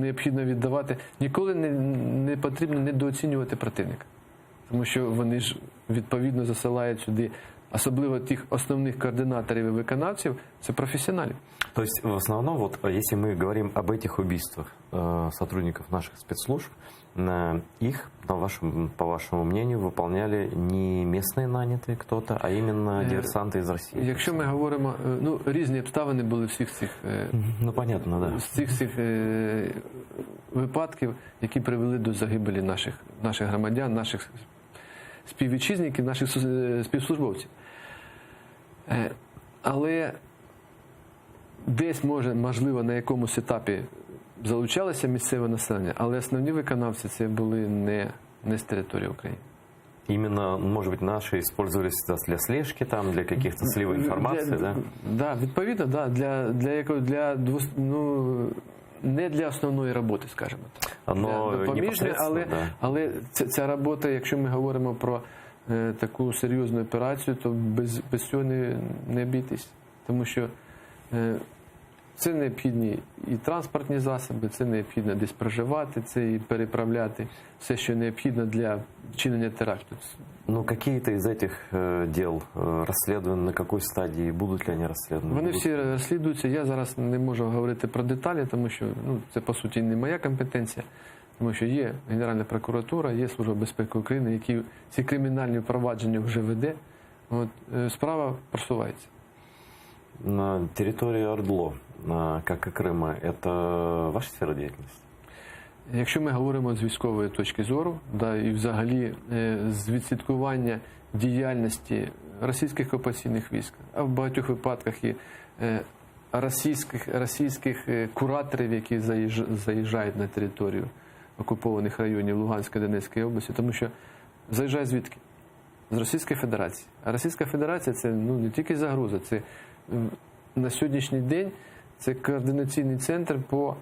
Speaker 2: необхідно віддавати, ніколи не потрібно недооцінювати противника. Тому що вони ж відповідно засилають сюди, особливо тих основних координаторів і виконавців, це професіоналів.
Speaker 1: То есть, в основном, вот, если мы говорим об этих убийствах сотрудников наших спецслужб, их, по вашему мнению, выполняли не местные нанятые кто-то, а именно диверсанты из России?
Speaker 2: Якщо ми говоримо, різні обставини були всіх цих,
Speaker 1: понятно, да.
Speaker 2: всіх випадків, які привели до загибелі наших громадян, наших співвітчизників, наших співслужбовців. Але десь, можливо, на якомусь етапі залучалося місцеве населення, але основні виконавці це були не з території України.
Speaker 1: Именно, может быть, наши использовались для слежки, там, для каких-то сливов информации, да?
Speaker 2: Да, відповідно, да, не для основної роботи, скажімо так. Допоміжної, але ця робота, якщо ми говоримо про таку серйозну операцію, то без цього не обійтись. Тому що це необхідні і транспортні засоби, це необхідно десь проживати, це і переправляти все, що необхідно для вчинення теракту.
Speaker 1: Ну, какие-то из этих дел расследованы, на какой стадии, будут ли они расследованы?
Speaker 2: Вони всі розслідуються. Я зараз не можу говорити про деталі, тому що це, по суті, не моя компетенція. Тому що є Генеральна прокуратура, є Служба безпеки України, які ці кримінальні провадження вже веде. Справа просувається.
Speaker 1: На территории Ордло, как и Крыма, это ваша сфера деятельности?
Speaker 2: Якщо ми говоримо з військової точки зору, і взагалі з відслідкування діяльності російських окупаційних військ, а в багатьох випадках і російських кураторів, які заїжджають на територію окупованих районів Луганської, Донецької області, тому що заїжджають звідки? З Російської Федерації. А Російська Федерація – це не тільки загроза, це на сьогоднішній день це координаційний центр по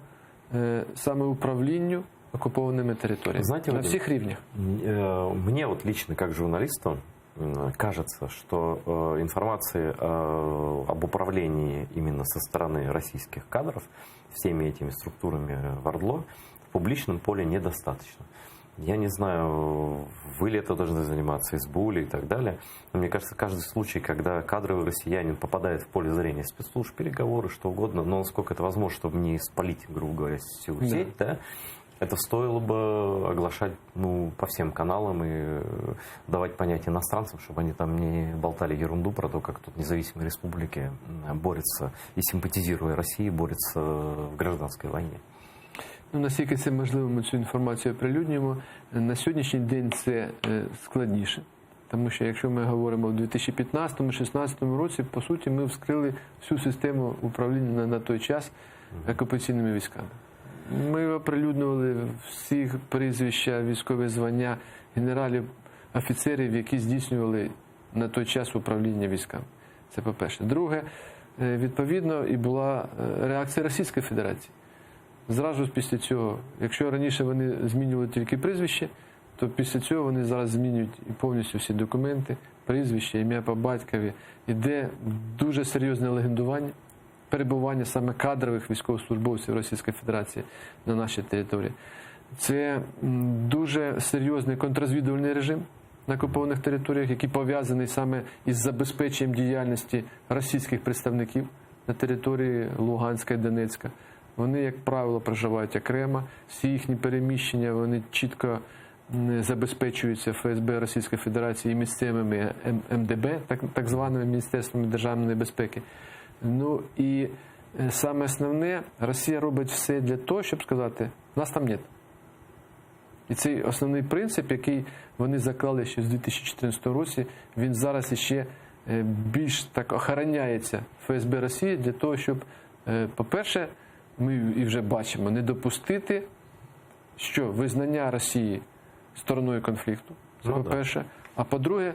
Speaker 2: самоуправлінню оккупованными территориями.
Speaker 1: Знаете,
Speaker 2: на всех рівнях.
Speaker 1: Мне вот лично, как журналисту, кажется, что информации об управлении именно со стороны российских кадров всеми этими структурами в Ордло в публичном поле недостаточно. Я не знаю, вы ли это должны заниматься, СБУ ли и так далее, но мне кажется, каждый случай, когда кадровый россиянин попадает в поле зрения спецслужб, переговоры, что угодно, но насколько это возможно, чтобы не спалить, грубо говоря, всю сеть, да, это стоило бы оглашать по всем каналам и давать понять иностранцам, чтобы они там не болтали ерунду про то, как тут независимые республики борются и, симпатизируя России, борются в гражданской войне.
Speaker 2: Ну, наскільки це можливо, ми цю інформацію оприлюднюємо. На сьогоднішній день це складніше. Тому що якщо ми говоримо в 2015-2016 році, по суті, ми вскрили всю систему управління на той час окупаційними військами. Ми оприлюднювали всі прізвища, військові звання генералів, офіцерів, які здійснювали на той час управління військами. Це по-перше. Друге, відповідно, і була реакція Російської Федерації. Зразу після цього, якщо раніше вони змінювали тільки прізвище, то після цього вони зараз змінюють і повністю всі документи, прізвище, ім'я по батькові. Іде дуже серйозне легендування, перебування саме кадрових військовослужбовців Російської Федерації на нашій території. Це дуже серйозний контррозвідувальний режим на окупованих територіях, який пов'язаний саме із забезпеченням діяльності російських представників на території Луганська і Донецька. Вони, як правило, проживають окремо, всі їхні переміщення, вони чітко забезпечуються ФСБ Російської Федерації і місцевими МДБ, так званими Міністерствами державної безпеки. Ну і саме основне, Росія робить все для того, щоб сказати, нас там нет. І цей основний принцип, який вони заклали ще з 2014 році, він зараз іще більш так охороняється ФСБ Росії для того, щоб, по-перше, ми і вже бачимо, не допустити, що визнання Росії стороною конфлікту, це по-перше, а по-друге,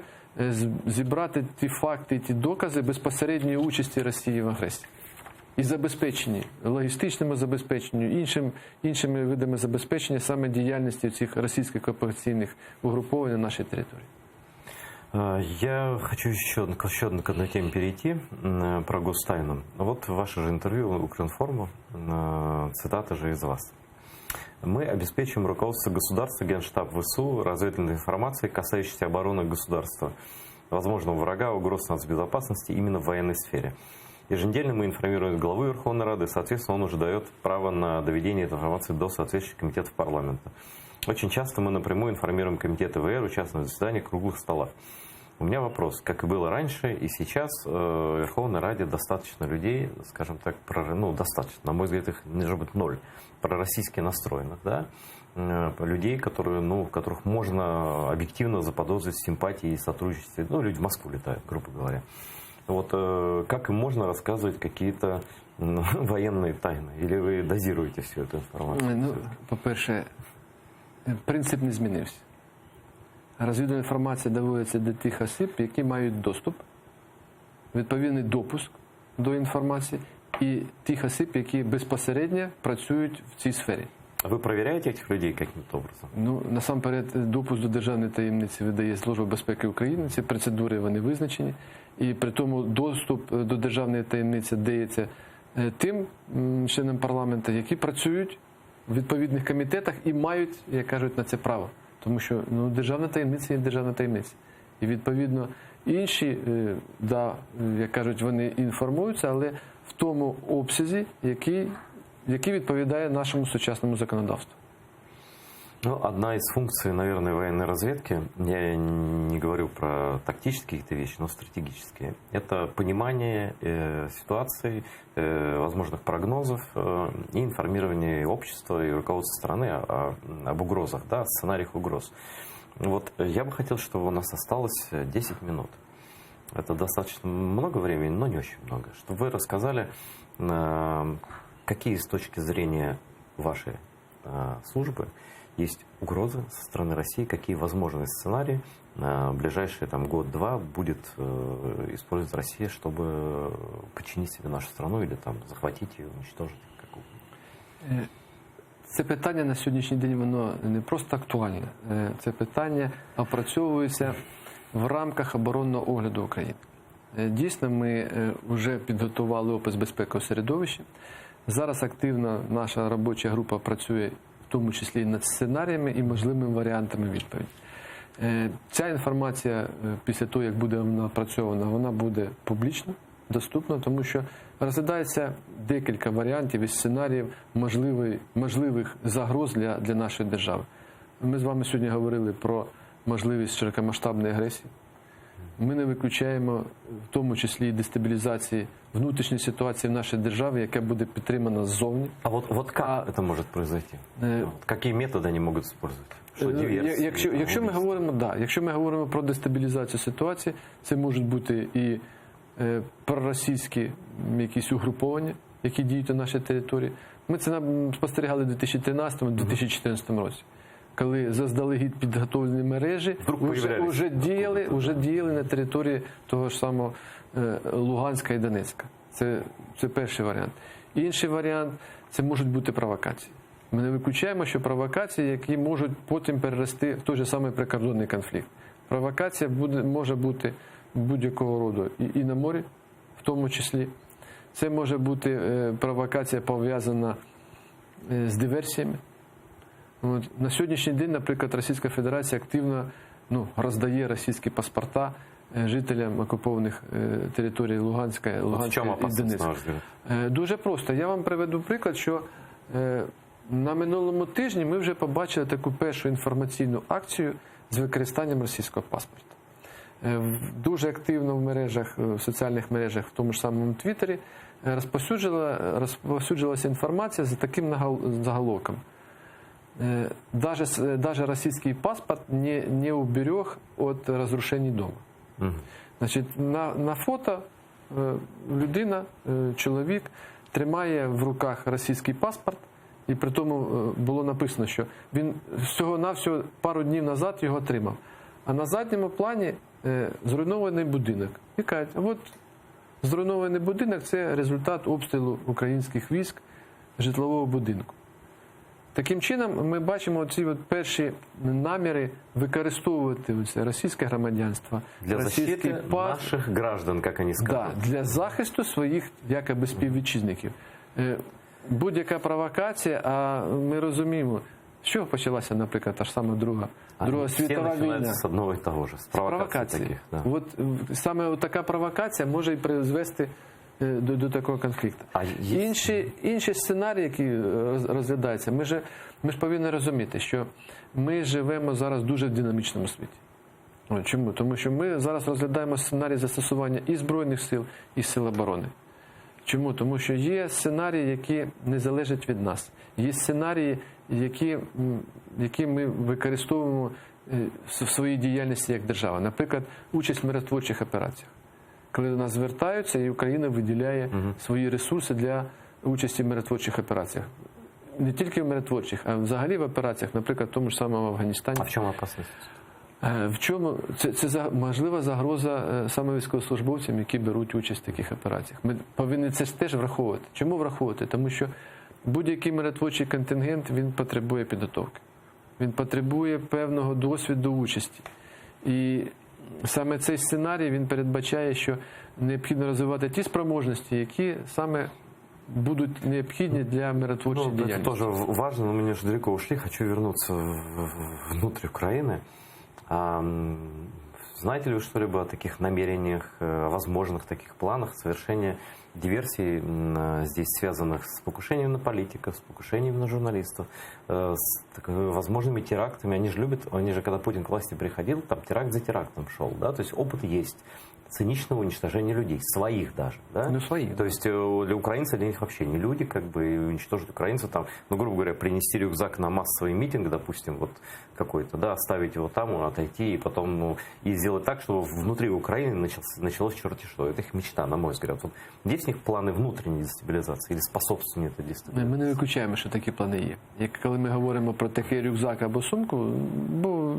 Speaker 2: зібрати ті факти, ті докази безпосередньої участі Росії в агресії. І забезпеченні, логістичному забезпеченню, іншими видами забезпечення саме діяльності цих російських окупаційних угруповань на нашій території.
Speaker 1: Я хочу еще к одной теме перейти, про гостайну. Вот ваше же интервью Укринформу, цитата же из вас. Мы обеспечим руководство государства, Генштаб ВСУ, разведывательной информацией, касающейся обороны государства, возможного врага, угроз нацбезопасности именно в военной сфере. Еженедельно мы информируем главу Верховной Рады, соответственно, он уже дает право на доведение этой информации до соответствующих комитетов парламента. Очень часто мы напрямую информируем комитеты ВР, участвуем в заседаниях круглых столов. У меня вопрос, как и было раньше, и сейчас в Верховной Раде достаточно людей, скажем так, достаточно, на мой взгляд, их может быть 0, пророссийски настроенных, да, людей, которые, в которых можно объективно заподозрить симпатии и сотрудничестве, люди в Москву летают, грубо говоря. Вот как им можно рассказывать какие-то военные тайны? Или вы дозируете всю эту информацию?
Speaker 2: По-перше, принцип не змінився. Розвідувальна інформація доводиться до тих осіб, які мають доступ, відповідний допуск до інформації, і тих осіб, які безпосередньо працюють в цій сфері.
Speaker 1: А ви перевіряєте цих людей яким-то образом?
Speaker 2: Насамперед, допуск до державної таємниці видає Служба безпеки України, ці процедури вони визначені, і при тому доступ до державної таємниці дається тим членам парламенту, які працюють в відповідних комітетах і мають, як кажуть, на це право. Тому що державна таємниця є державна таємниця. І, відповідно, інші, як кажуть, вони інформуються, але в тому обсязі, який відповідає нашому сучасному законодавству.
Speaker 1: Одна из функций, наверное, военной разведки, я не говорю про тактические какие-то вещи, но стратегические, это понимание ситуации, возможных прогнозов и информирование общества и руководства страны об угрозах, о сценариях угроз. Вот я бы хотел, чтобы у нас осталось 10 минут. Это достаточно много времени, но не очень много. Чтобы вы рассказали, какие с точки зрения вашей службы есть угрозы со стороны России, какие возможные сценарии в ближайшие год-два будет использовать Россия, чтобы подчинить себе нашу страну или захватить ее, уничтожить?
Speaker 2: Це питання на сьогоднішній день, воно не просто актуальне. Це питання опрацьовується в рамках оборонного огляду України. Дійсно, ми вже підготували опис безпекового середовища. Зараз активно наша робоча група працює в тому числі над сценаріями і можливими варіантами відповіді. Ця інформація, після того, як буде напрацьована, вона буде публічна, доступно, тому що розглядається декілька варіантів і сценаріїв можливих загроз для нашої держави. Ми з вами сьогодні говорили про можливість широкомасштабної агресії. Ми не виключаємо в тому числі і дестабілізації внутрішньої ситуації в нашій державі, яка буде підтримана ззовні.
Speaker 1: А вот как это может произойти? Какие методы они могут использовать? Что, диверсии?
Speaker 2: Якщо ми говоримо про дестабілізацію ситуації, це можуть бути і проросійські якісь угруповання, які діють на нашій території. Ми це спостерігали в 2013-2014 році, коли заздалегідь підготовлені мережі вже діяли на території того ж самого Луганська і Донецька. Це перший варіант. Інший варіант – це можуть бути провокації. Ми не виключаємо, що провокації, які можуть потім перерости в той же самий прикордонний конфлікт. Провокація може бути будь-якого роду і на морі, в тому числі. Це може бути провокація пов'язана з диверсіями. На сьогоднішній день, наприклад, Російська Федерація активно роздає російські паспорта жителям окупованих територій Луганська і Донецька. Дуже просто. Я вам приведу приклад, що на минулому тижні ми вже побачили таку першу інформаційну акцію з використанням російського паспорта. Дуже активно в мережах, в соціальних мережах, в тому ж самому Твіттері, розповсюджилася інформація за таким заголовком. Даже российский паспорт не уберег от разрушений дома. Значить, на фото людина, чоловік, тримає в руках російський паспорт, і при тому було написано, що він всього-навсього пару днів назад його отримав. А на задньому плані зруйнований будинок. І кажуть, от зруйнований будинок – це результат обстрілу українських військ житлового будинку. Таким чином, ми бачимо ці перші наміри використовувати російське громадянство,
Speaker 1: для защити наших граждан, як вони сказали.
Speaker 2: Для захисту своїх якоби співвітчизників. Будь-яка провокація, а ми розуміємо, з чого почалася, наприклад, та ж сама Друга світова війна.
Speaker 1: З одного і того ж, з провокацій таких. Да.
Speaker 2: От саме така провокація може і призвести до такого конфлікту. Інші сценарії, які розглядаються, ми ж повинні розуміти, що ми живемо зараз в дуже динамічному світі. Чому? Тому що ми зараз розглядаємо сценарій застосування і Збройних сил, і Сил оборони. Чому? Тому що є сценарії, які не залежать від нас. Є сценарії, які ми використовуємо в своїй діяльності як держава. Наприклад, участь в миротворчих операціях. Коли до нас звертаються, і Україна виділяє свої ресурси для участі в миротворчих операціях. Не тільки в миротворчих, а взагалі в операціях, наприклад, в тому ж самому Афганістані.
Speaker 1: А в чому опасність?
Speaker 2: В чому? Це можлива загроза саме військовослужбовцям, які беруть участь в таких операціях. Ми повинні це теж враховувати. Чому враховувати? Тому що будь-який миротворчий контингент, він потребує підготовки. Він потребує певного досвіду участі. І саме цей сценарій, він передбачає, що необхідно розвивати ті спроможності, які саме будут необходимы для миротворчей деятельности.
Speaker 1: Это тоже важно, но мы немножко далеко ушли. Хочу вернуться внутрь Украины. Знаете ли вы что-либо о таких намерениях, возможных таких планах совершения диверсий, здесь связанных с покушением на политиков, с покушением на журналистов, с возможными терактами? Они же, когда Путин к власти приходил, там теракт за терактом шел, да, то есть опыт есть циничного уничтожения людей, своих даже, да?
Speaker 2: Ну, своих.
Speaker 1: То есть для украинцев, для них вообще не люди, как бы, и уничтожить украинцев, там, ну, грубо говоря, принести рюкзак на массовый митинг, допустим, вот какой-то, да, оставить его там, отойти, и потом, и сделать так, чтобы внутри Украины началось черти что. Это их мечта, на мой взгляд. Вот есть у них планы внутренней дестабилизации или способствования этой дестабилизации?
Speaker 2: Ми не виключаємо, що такі плани є. Як коли ми говоримо про такий рюкзак або сумку, був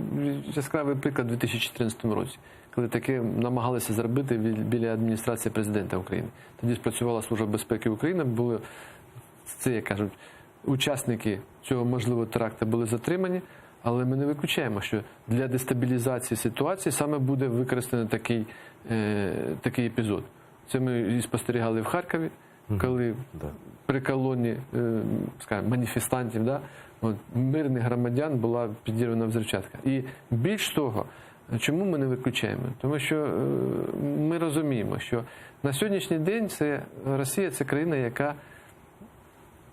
Speaker 2: яскравий приклад у 2014 році, коли таке намагалися зробити біля адміністрації президента України. Тоді спрацювала Служба безпеки України, були, це, як кажуть, учасники цього можливого теракту були затримані, але ми не виключаємо, що для дестабілізації ситуації саме буде використаний такий епізод. Це ми і спостерігали в Харкові, коли при колоні, скажімо, маніфестантів, мирних громадян була підірвана взривчатка. І більш того, Чому ми не виключаємо? Тому що ми розуміємо, що на сьогоднішній день Росія – це країна, яка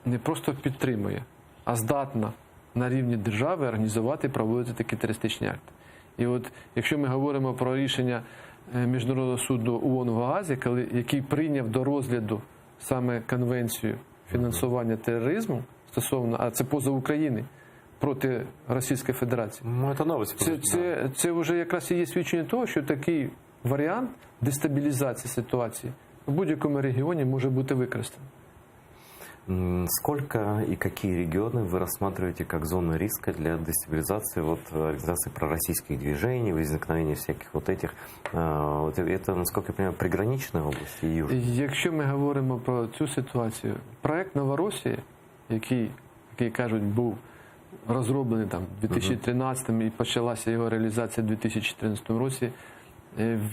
Speaker 2: не просто підтримує, а здатна на рівні держави організувати і проводити такі терористичні акти. І от якщо ми говоримо про рішення Міжнародного суду ООН в Гаазі, який прийняв до розгляду саме конвенцію фінансування тероризму стосовно, а це позов України проти Російської Федерації.
Speaker 1: Ну, це новость.
Speaker 2: Це вже якраз і є свідчення того, що такий варіант дестабілізації ситуації в будь-якому регіоні може бути використаний.
Speaker 1: Сколько и какие регионы вы рассматриваете как зоны риска для дестабилизации, организации пророссийских движений, возникновения всяких этих? Это, насколько я понимаю, приграничные области и южные?
Speaker 2: Якщо ми говоримо про цю ситуацію, проект Новоросія, який кажуть, був розроблений там у 2013 і почалася його реалізація у 2014 році,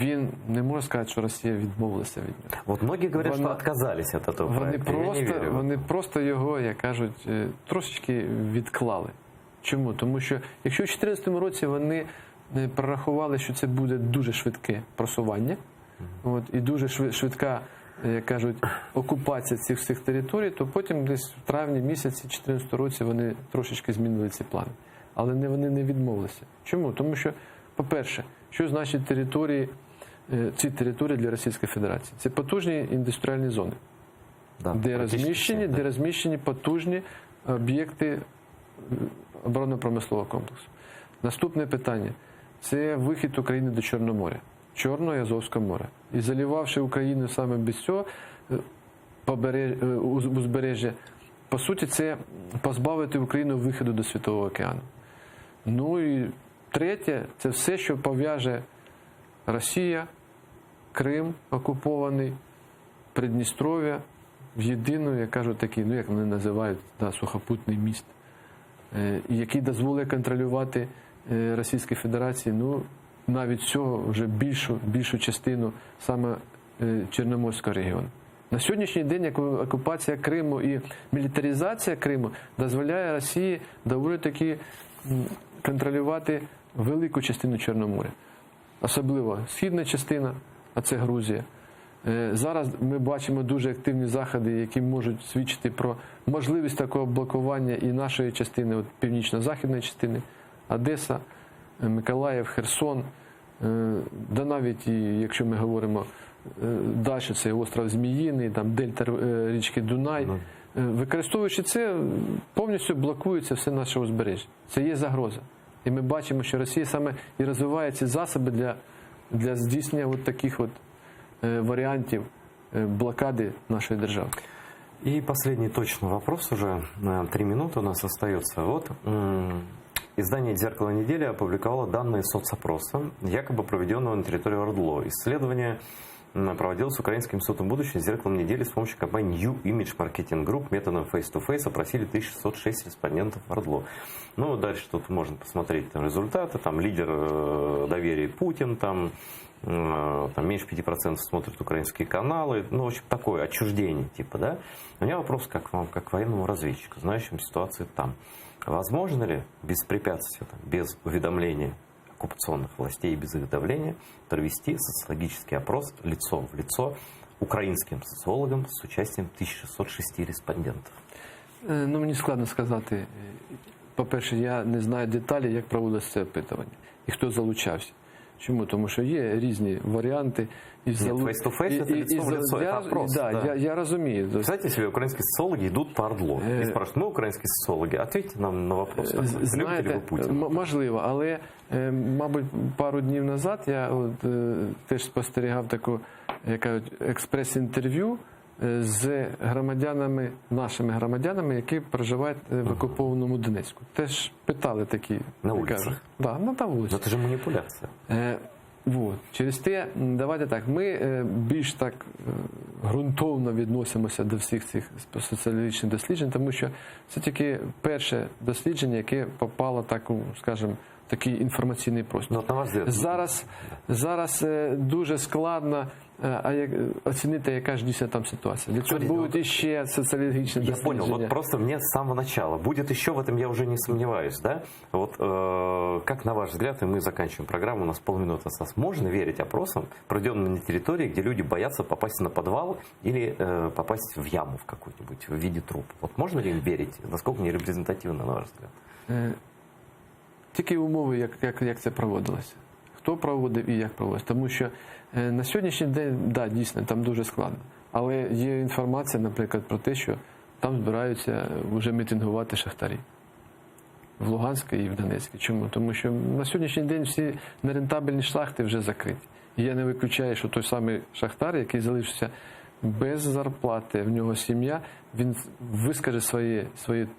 Speaker 2: він не може сказати, що Росія відмовилася від нього.
Speaker 1: Вот многие говорят, что отказались от этого проекта.
Speaker 2: Вони просто його, як кажуть, трошечки відклали. Чому? Тому що якщо у 2014 році вони прорахували, що це буде дуже швидке просування, і дуже швидка, як кажуть, окупація цих всіх територій, то потім десь в травні місяці 2014 році вони трошечки змінили ці плани. Але вони не відмовилися. Чому? Тому що, по-перше, що значить ці території для Російської Федерації? Це потужні індустріальні зони, де розміщені потужні об'єкти оборонно-промислового комплексу. Наступне питання – це вихід України до Чорного моря, Чорного і Азовського моря. І заливавши Україну саме без цього узбережжя, по суті, це позбавити Україну виходу до Світового океану. Ну і третє – це все, що пов'яже Росія, Крим окупований, Придністров'я в єдину, як кажуть, такий, як вони називають, сухопутний міст, який дозволить контролювати Російській Федерації, навіть цього вже більшу частину саме Чорноморського регіону. На сьогоднішній день окупація Криму і мілітаризація Криму дозволяє Росії доволі таки контролювати велику частину Чорного моря. Особливо східна частина, а це Грузія. Зараз ми бачимо дуже активні заходи, які можуть свідчити про можливість такого блокування і нашої частини, північно-західної частини, Одеса, Миколаїв, Херсон, да навіть, якщо ми говоримо далі, це остров Зміїний, там дельта річки Дунай. Використовуючи це, повністю блокується все наше узбережжя. Це є загроза. І ми бачимо, що Росія саме і розвиває ці засоби для здійснення таких варіантів блокади нашої держави.
Speaker 1: И последний точный вопрос уже. 3 минуты у нас остается. Издание «Зеркало недели» опубликовало данные соцопроса, якобы проведенного на территории ОРДЛО. Исследование проводилось Украинским институтом будущего «Зеркалом недели» с помощью компании New Image Marketing Group методом face-to-face. Опросили 1606 респондентов ОРДЛО. Дальше тут можно посмотреть результаты. Там лидер доверия Путин, там меньше 5% смотрят украинские каналы. В общем, такое отчуждение типа, да? У меня вопрос как вам, как военному разведчику, знающему ситуацию там. Возможно ли без препятствий, без уведомления оккупационных властей и без их давления провести социологический опрос лицом в лицо украинским социологам с участием 1606 респондентов?
Speaker 2: Мені складно сказати. По-перше, я не знаю деталі, як проводилося це опитування і хто залучався. Чому? Тому що є різні варіанти.
Speaker 1: Face-to-face это лицо в лицо, это опрос.
Speaker 2: Да. Я розумію.
Speaker 1: Представьте себе, украинские социологи идут по ОРДЛО и спрашивают, мы украинские социологи, ответьте нам на вопрос.
Speaker 2: Знаєте,
Speaker 1: любите ли ви Путіна?
Speaker 2: Можливо, але, мабуть, пару днів назад я теж спостерігав таку, як кажуть, експрес-інтерв'ю з громадянами, нашими громадянами, які проживають в окупованому Донецьку. Теж питали такі.
Speaker 1: На вулицях?
Speaker 2: Так, на вулиці.
Speaker 1: Це ж маніпуляція.
Speaker 2: Через те, давайте так, ми більш так ґрунтовно відносимося до всіх цих соціологічних досліджень, тому що це тільки перше дослідження, яке попало таку, скажімо, такий інформаційний простір. Зараз дуже складно а як оцінити, яка ж дійсно там ситуація. Для цього
Speaker 1: Смотрите,
Speaker 2: будуть іще соціологічні
Speaker 1: Я понял,
Speaker 2: дослідження.
Speaker 1: вот просто мне с самого начала, будет еще в этом, я уже не сомневаюсь, да? Вот как на ваш взгляд, и мы заканчиваем программу, у нас полминуты осталось, можно верить опросам, проведенным на территории, где люди боятся попасть на подвал или попасть в яму в какую-нибудь в виде трупа? Вот можно ли им верить? Насколько не репрезентативно, на ваш взгляд?
Speaker 2: Тільки умови, як це проводилося. Хто проводив і як проводилося. Тому що на сьогоднішній день, да, дійсно, там дуже складно. Але є інформація, наприклад, про те, що там збираються вже мітингувати шахтарі. В Луганській і в Донецькій. Чому? Тому що на сьогоднішній день всі нерентабельні шахти вже закриті. І я не виключаю, що той самий шахтар, який залишився без зарплати, в нього сім'я, він вискаже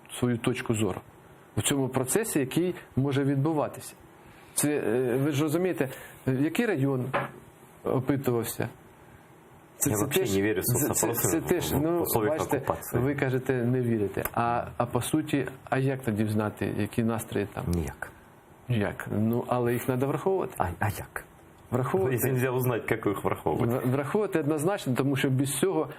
Speaker 2: свою точку зору в цьому процесі, який може відбуватися. Це, ви ж розумієте, який район опитувався?
Speaker 1: Я вообще не вірю
Speaker 2: це теж, ну, бачите, ви кажете, не вірите. А по суті, а як тоді знати, які настрої там?
Speaker 1: Ніяк.
Speaker 2: Як? Ну, але їх треба враховувати.
Speaker 1: А як?
Speaker 2: Враховувати.
Speaker 1: Если нельзя узнать, как их враховувати.
Speaker 2: Враховувати однозначно, тому що без цього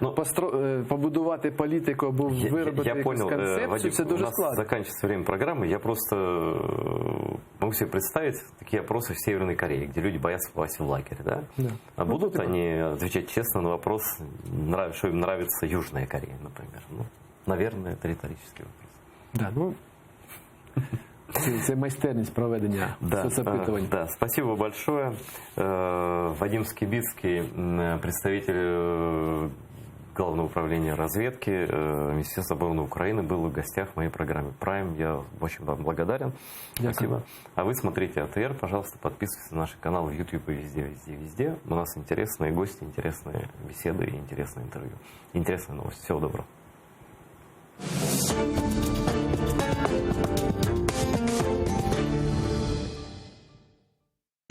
Speaker 2: побудувати політику або виробити якусь концепцію,
Speaker 1: Вадим,
Speaker 2: це дуже
Speaker 1: у нас
Speaker 2: складно.
Speaker 1: заканчивается время программы. Я просто могу себе представить такие опросы в Северной Корее, где люди боятся попасть в лагерь. Да?
Speaker 2: Да.
Speaker 1: А будут они отвечать честно на вопрос, что им нравится Южная Корея, например? Ну, наверное, это риторический вопрос.
Speaker 2: Да, ну, це майстерність проведення соцопитувань.
Speaker 1: Да, спасибо большое. Вадим Скибицкий, представитель Главного управления разведки Министерства обороны Украины, был в гостях в моей программе Prime. Я очень вам благодарен. Спасибо. А вы смотрите АТР, пожалуйста, подписывайтесь на наши каналы в YouTube и везде, везде, везде. У нас интересные гости, интересные беседы и интересные интервью. Интересные новости. Всего доброго.